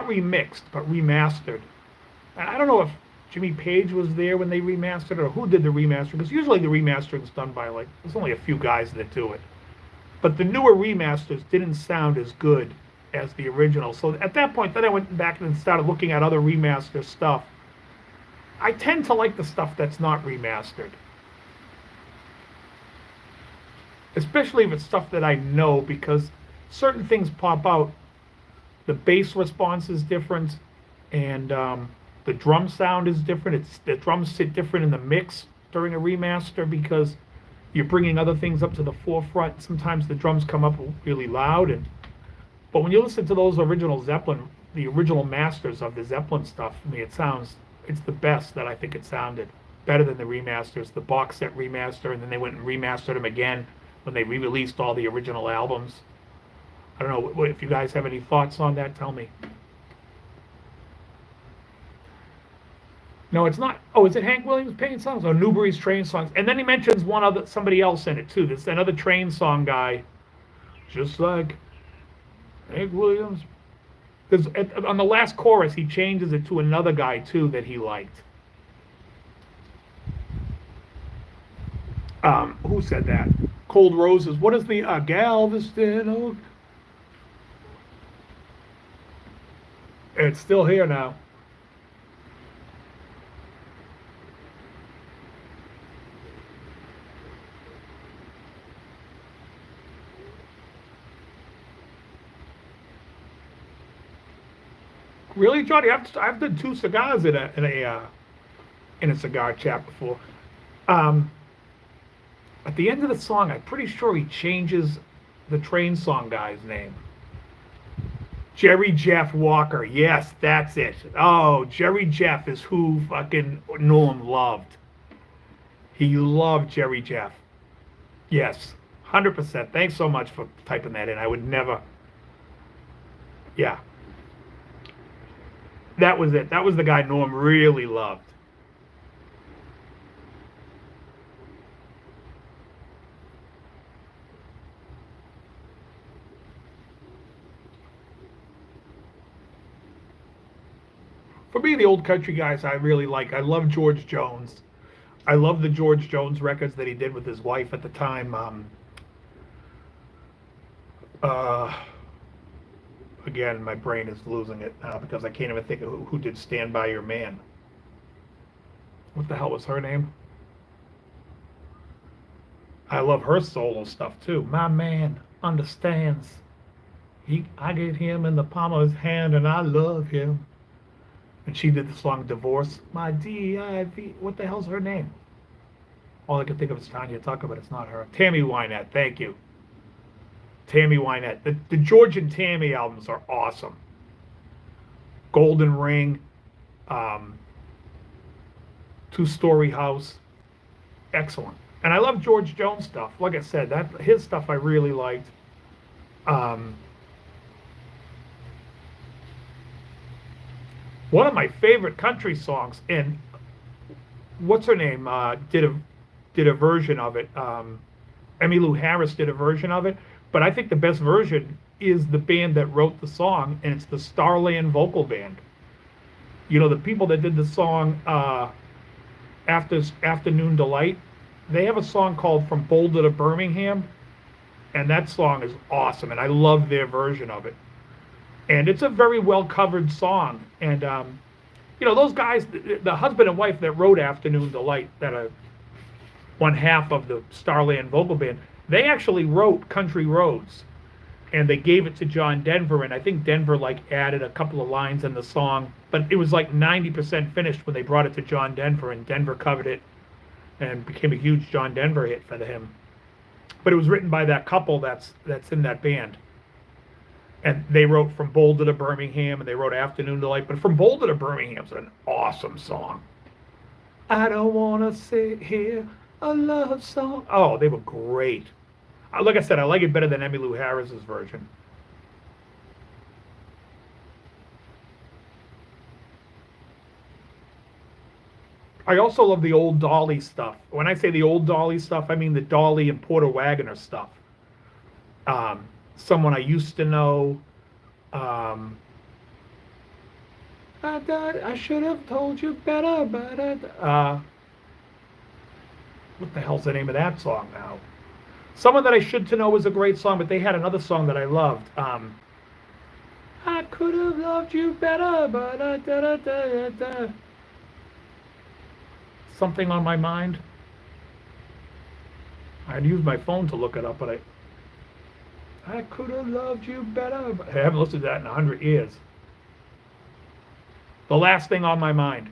remixed, but remastered. And I don't know if Jimmy Page was there when they remastered it, or who did the remaster, because usually the remastering is done by there's only a few guys that do it. But the newer remasters didn't sound as good as the original. So at that point, then I went back and started looking at other remaster stuff. I tend to like the stuff that's not remastered. Especially if it's stuff that I know, because certain things pop out. The bass response is different, and the drum sound is different. The drums sit different in the mix during a remaster because you're bringing other things up to the forefront. Sometimes the drums come up really loud, but when you listen to those original Zeppelin, the original masters of the Zeppelin stuff, I mean, it's the best that I think it sounded. Better than the remasters, the box set remaster, and then they went and remastered them again when they re-released all the original albums. I don't know if you guys have any thoughts on that, tell me. No, it's not. Oh, is it Hank Williams Pain songs? Or Newbury's Train songs? And then he mentions somebody else in it too. There's another train song guy, just like Hank Williams. On the last chorus, he changes it to another guy too that he liked. Who said that? Cold Roses. What is the Galveston Oak? It's still here now. Really, Johnny? I've done 2 cigars in a cigar chat before. At the end of the song, I'm pretty sure he changes the train song guy's name. Jerry Jeff Walker. Yes, that's it. Oh, Jerry Jeff is who fucking Norm loved. He loved Jerry Jeff. Yes, 100%. Thanks so much for typing that in. I would never. Yeah. That was it. That was the guy Norm really loved. For me, the old country guys I really like. I love George Jones. I love the George Jones records that he did with his wife at the time. Again, my brain is losing it now because I can't even think of who did Stand By Your Man. What the hell was her name? I love her solo stuff too. My man understands. I get him in the palm of his hand and I love him. And she did the song Divorce. My D-I-V. What the hell's her name? All I can think of is Tanya Tucker, but it's not her. Tammy Wynette. Thank you. Tammy Wynette. The George and Tammy albums are awesome. Golden Ring. 2-Story House. Excellent. And I love George Jones stuff. Like I said, that his stuff I really liked. Um, One of my favorite country songs, and what's her name did a version of it. Emmylou Harris did a version of it, but I think the best version is the band that wrote the song, and it's the Starland Vocal Band. You know, the people that did the song Afternoon Delight, they have a song called From Boulder to Birmingham, and that song is awesome, and I love their version of it. And it's a very well covered song. And you know, those guys, the husband and wife that wrote Afternoon Delight, that are one half of the Starland Vocal Band, they actually wrote Country Roads, and they gave it to John Denver, and I think Denver like added a couple of lines in the song, but it was like 90% finished when they brought it to John Denver, and Denver covered it and became a huge John Denver hit for him. But it was written by that couple that's in that band. And they wrote From Boulder to Birmingham, and they wrote Afternoon Delight. But From Boulder to Birmingham's an awesome song. I don't want to sit here, a love song. Oh, they were great. Like I said, I like it better than Emmylou Harris's version. I also love the old Dolly stuff. When I say the old Dolly stuff, I mean the Dolly and Porter Wagoner stuff. Someone I used to know. I should have told you better, but what the hell's the name of that song now? Someone that I should to know was a great song, but they had another song that I loved. I could have loved you better, but something on my mind. I'd use my phone to look it up, but I could have loved you better. But I haven't listened to that in 100 years. The Last Thing on My Mind.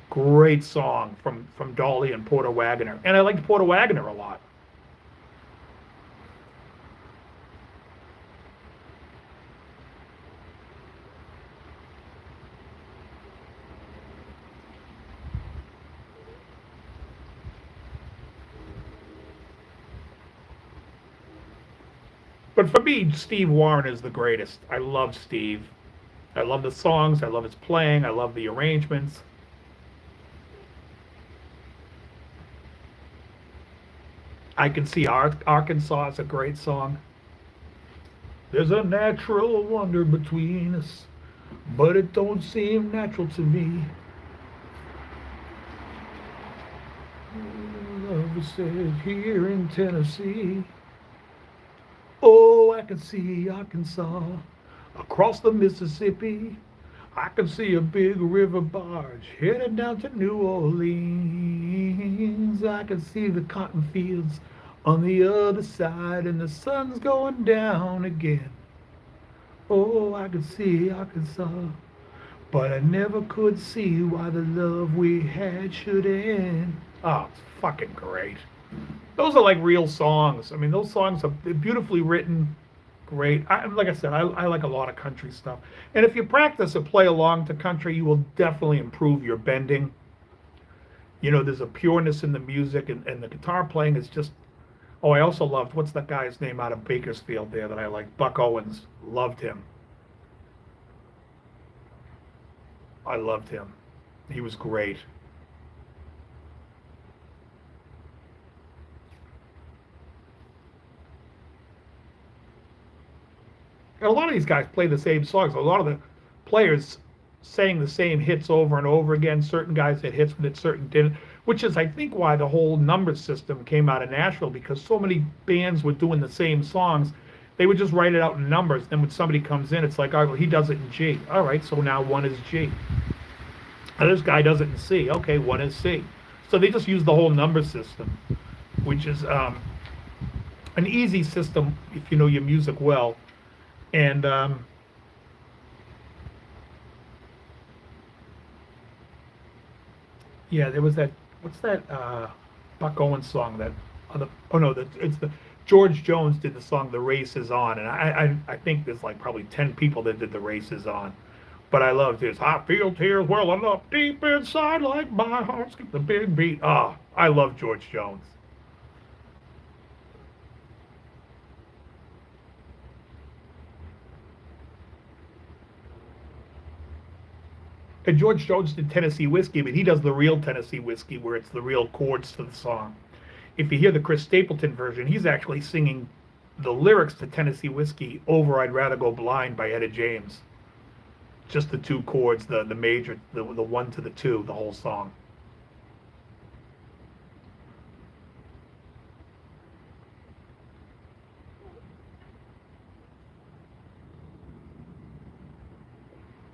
Great song from Dolly and Porter Wagoner. And I liked Porter Wagoner a lot. But for me, Steve Warren is the greatest. I love Steve. I love the songs. I love his playing. I love the arrangements. I Can See Arkansas is a great song. There's a natural wonder between us, but it don't seem natural to me. Love is said here in Tennessee. Oh, I can see Arkansas across the Mississippi. I can see a big river barge headed down to New Orleans. I can see the cotton fields on the other side, and the sun's going down again. Oh, I can see Arkansas, but I never could see why the love we had should end. Oh, it's fucking great. Those are like real songs. I mean, those songs are beautifully written, great. Like I said, I like a lot of country stuff. And if you practice and play along to country, you will definitely improve your bending. You know, there's a pureness in the music, and the guitar playing is just... Oh, I also loved, what's that guy's name out of Bakersfield there that I like? Buck Owens. Loved him. I loved him. He was great. And a lot of these guys play the same songs. A lot of the players sang the same hits over and over again. Certain guys had hits with it, certain didn't, which is, I think, why the whole number system came out of Nashville, because so many bands were doing the same songs. They would just write it out in numbers. Then when somebody comes in, it's like, oh, well, he does it in G. All right, so now one is G. And this guy does it in C. Okay, one is C. So they just use the whole number system, which is an easy system if you know your music well. And yeah, there was that. What's that Buck Owens song? That it's the George Jones did the song "The Race Is On," and I think there's like probably 10 people that did "The Race Is On," But I loved his I feel tears welling up deep inside like my heart skipped the big beat. Ah, I love George Jones. And George Jones did Tennessee Whiskey, but he does the real Tennessee Whiskey where it's the real chords to the song. If you hear the Chris Stapleton version, he's actually singing the lyrics to Tennessee Whiskey over I'd Rather Go Blind by Etta James. Just the two chords, the major, the one to the two, the whole song.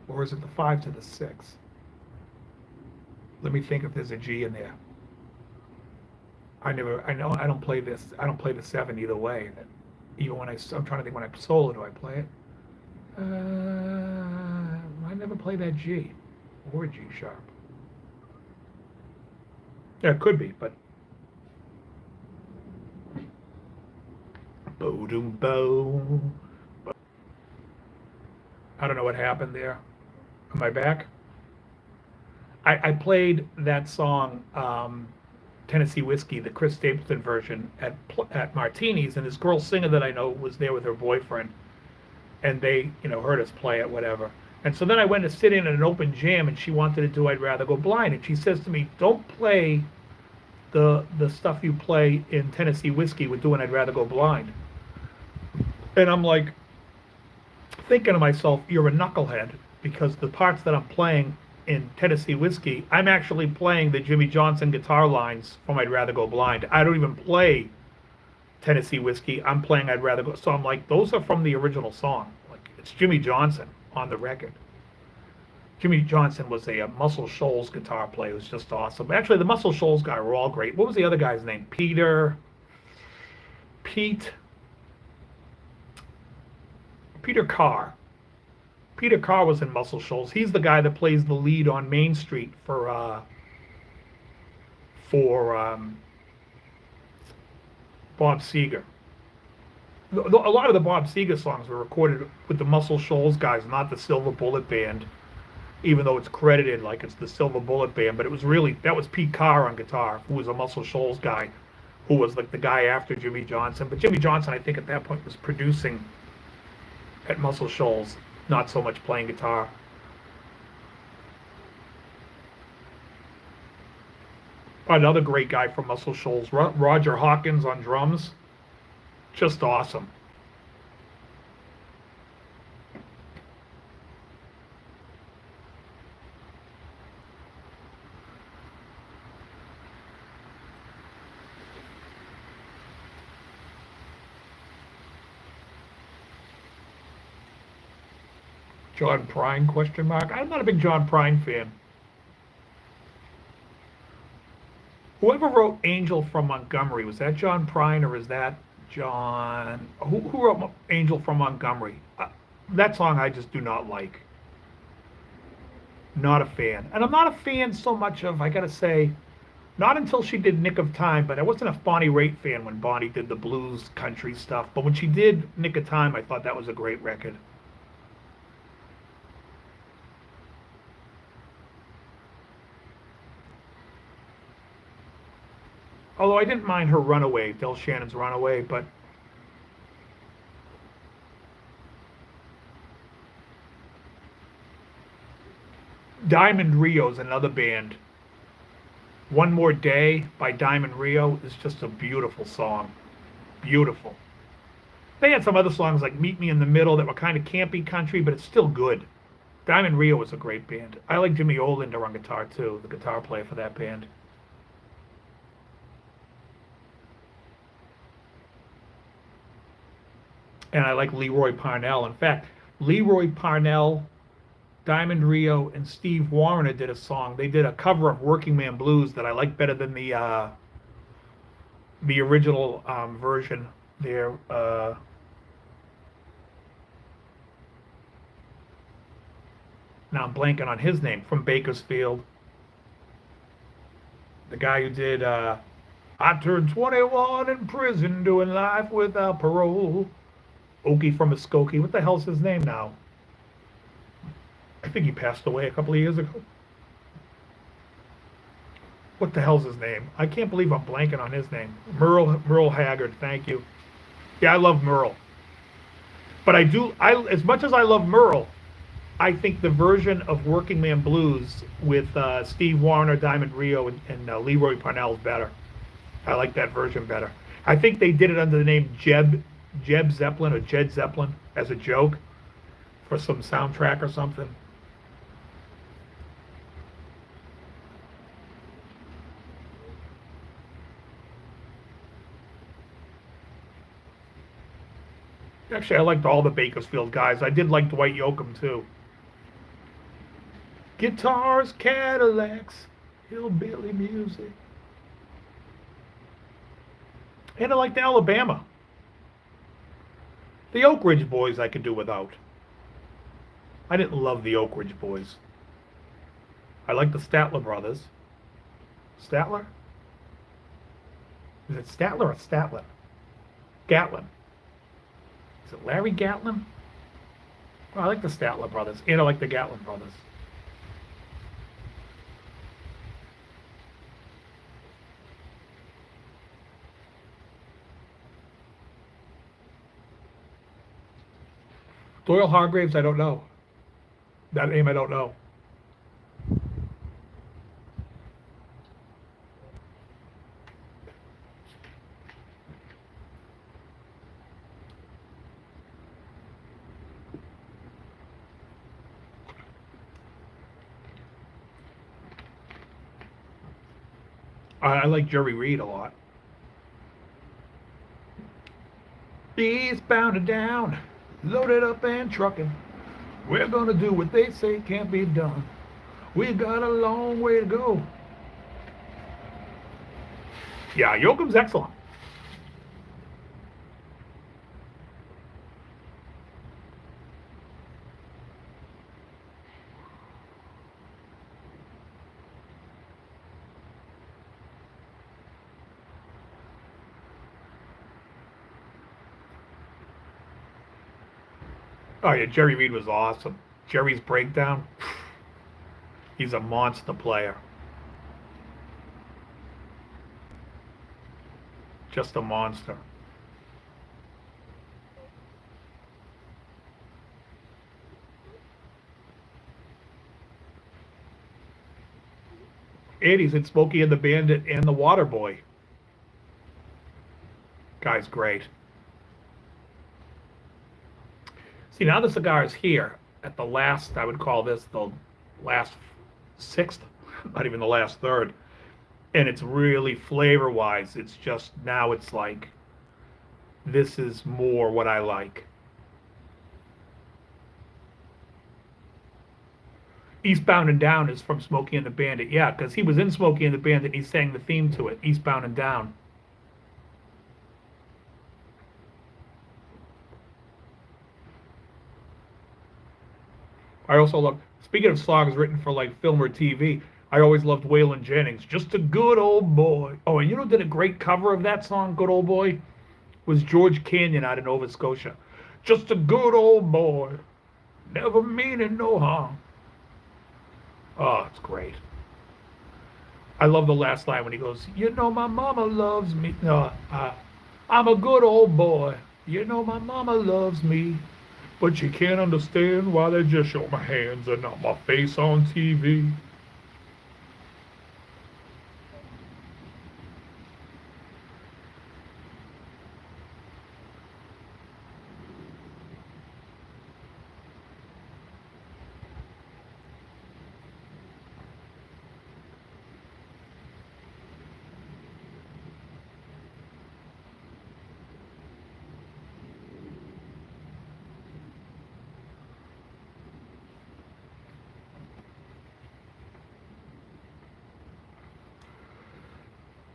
Or is it the 5 to the 6? Let me think if there's a G in there. I don't play this. I don't play the 7 either way. Even when I'm trying to think when I solo, do I play it? I never play that G or G sharp. Yeah, it could be, but. Bo-doom-bo. I don't know what happened there. Am I back? I played that song, Tennessee Whiskey, the Chris Stapleton version, at Martini's, and this girl singer that I know was there with her boyfriend, and they, heard us play it, whatever. And so then I went to sit in at an open jam, and she wanted to do I'd Rather Go Blind, and she says to me, "Don't play the stuff you play in Tennessee Whiskey. We're doing I'd Rather Go Blind." And I'm like, thinking to myself, you're a knucklehead, because the parts that I'm playing in Tennessee Whiskey, I'm actually playing the Jimmy Johnson guitar lines from I'd Rather Go Blind. I don't even play Tennessee Whiskey. I'm playing I'd Rather Go. So I'm like, those are from the original song. Like, it's Jimmy Johnson on the record. Jimmy Johnson was a Muscle Shoals guitar player. It was just awesome. Actually, the Muscle Shoals guys were all great. What was the other guy's name? Pete Carr. Peter Carr was in Muscle Shoals. He's the guy that plays the lead on Main Street for Bob Seger. A lot of the Bob Seger songs were recorded with the Muscle Shoals guys, not the Silver Bullet Band, even though it's credited like it's the Silver Bullet Band. But that was Pete Carr on guitar, who was a Muscle Shoals guy, who was like the guy after Jimmy Johnson. But Jimmy Johnson, I think at that point, was producing at Muscle Shoals, not so much playing guitar. Another great guy from Muscle Shoals, Roger Hawkins on drums. Just awesome. John Prine, question mark? I'm not a big John Prine fan. Whoever wrote Angel from Montgomery, was that John Prine or is that John? Who wrote Angel from Montgomery? That song I just do not like. Not a fan. And I'm not a fan so much of, I gotta say, not until she did Nick of Time, but I wasn't a Bonnie Raitt fan when Bonnie did the blues country stuff. But when she did Nick of Time, I thought that was a great record. Although I didn't mind her Runaway, Del Shannon's Runaway, but Diamond Rio's another band. One More Day by Diamond Rio is just a beautiful song. Beautiful. They had some other songs like Meet Me in the Middle that were kind of campy country, but it's still good. Diamond Rio was a great band. I like Jimmy Olander on guitar too, the guitar player for that band. And I like Leroy Parnell. In fact, Leroy Parnell, Diamond Rio, and Steve Wariner did a song. They did a cover of Working Man Blues that I like better than the original version there. Now I'm blanking on his name, from Bakersfield. The guy who did I turned 21 in prison doing life without parole. Okie from Muskogee. What the hell's his name now? think he passed away a couple of years ago. What the hell's his name? I can't believe I'm blanking on his name. Merle Haggard, thank you. Yeah, I love Merle. But as much as I love Merle, I think the version of Working Man Blues with Steve Wariner, Diamond Rio, and Leroy Parnell is better. I like that version better. I think they did it under the name Jeb Zeppelin or Jed Zeppelin as a joke for some soundtrack or something. Actually, I liked all the Bakersfield guys. I did like Dwight Yoakam too. Guitars, Cadillacs, hillbilly music. And I liked Alabama. The Oak Ridge Boys I could do without. I didn't love the Oak Ridge Boys. I liked the Statler brothers. Statler? Is it Statler or Statler? Gatlin. Is it Larry Gatlin? Oh, I like the Statler brothers, and I like the Gatlin brothers. Doyle Hargraves, I don't know. That name I don't know. I like Jerry Reed a lot. Eastbound and down, loaded up and trucking. We're gonna do what they say can't be done. We got a long way to go. Yeah, Yoakam's excellent. Oh yeah, Jerry Reed was awesome. Jerry's breakdown, he's a monster player. Just a monster. And he's in Smokey and the Bandit and the Waterboy. Guy's great. See, now the cigar is here at the last, I would call this the last sixth, not even the last third. And it's really flavor-wise, it's just, now it's like, this is more what I like. Eastbound and Down is from Smokey and the Bandit. Yeah, because he was in Smokey and the Bandit and he sang the theme to it, Eastbound and Down. I also love, speaking of songs written for like film or TV, I always loved Waylon Jennings, Just a Good Old Boy. Oh, and you know who did a great cover of that song, Good Old Boy? Was George Canyon out of Nova Scotia. Just a good old boy, never meaning no harm. Oh, it's great. I love the last line when he goes, you know my mama loves me. No, I'm a good old boy. You know my mama loves me. But you can't understand why they just show my hands and not my face on TV.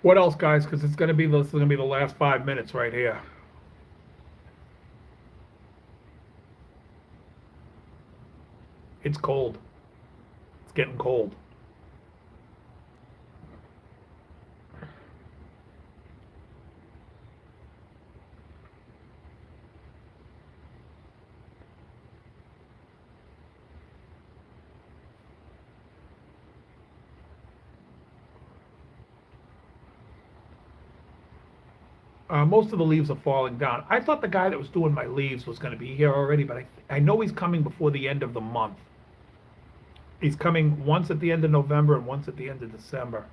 What else, guys? Because this is gonna be the last 5 minutes right here. It's cold. It's getting cold. Most of the leaves are falling down. I thought the guy that was doing my leaves was going to be here already, but I know he's coming before the end of the month. He's coming once at the end of November and once at the end of December.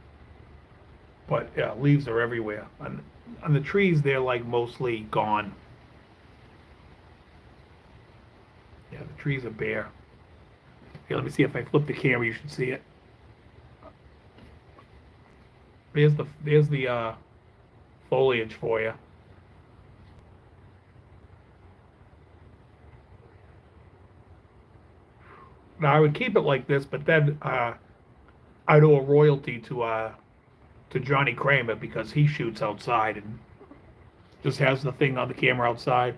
But yeah, leaves are everywhere. On the trees, they're like mostly gone. Yeah, the trees are bare. Here, let me see if I flip the camera. You should see it. There's the foliage for you. Now I would keep it like this, but then I owe a royalty to Johnny Kramer because he shoots outside and just has the thing on the camera outside.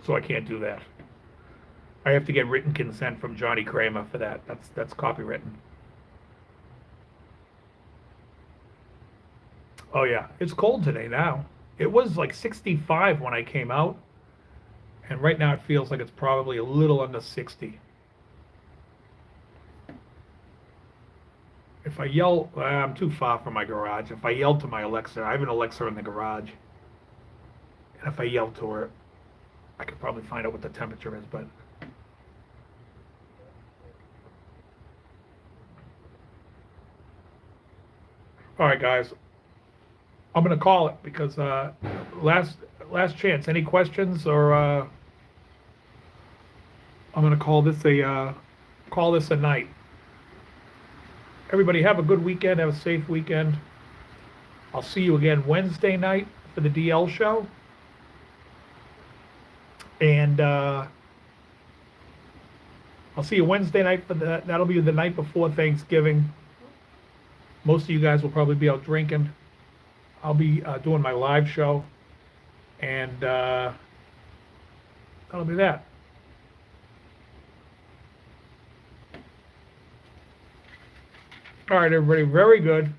So I can't do that. I have to get written consent from Johnny Kramer for that. That's copywritten. Oh yeah, it's cold today now. It was like 65 when I came out, and right now it feels like it's probably a little under 60. If I yell, I'm too far from my garage. If I yell to my Alexa, I have an Alexa in the garage, and if I yell to her, I could probably find out what the temperature is, but all right, guys, I'm gonna call it because last chance. Any questions or I'm gonna call this a night. Everybody have a good weekend. Have a safe weekend. I'll see you again Wednesday night for the DL show. And I'll see you Wednesday night for that. That'll be the night before Thanksgiving. Most of you guys will probably be out drinking. I'll be doing my live show. And that'll be that. All right, everybody. Very good.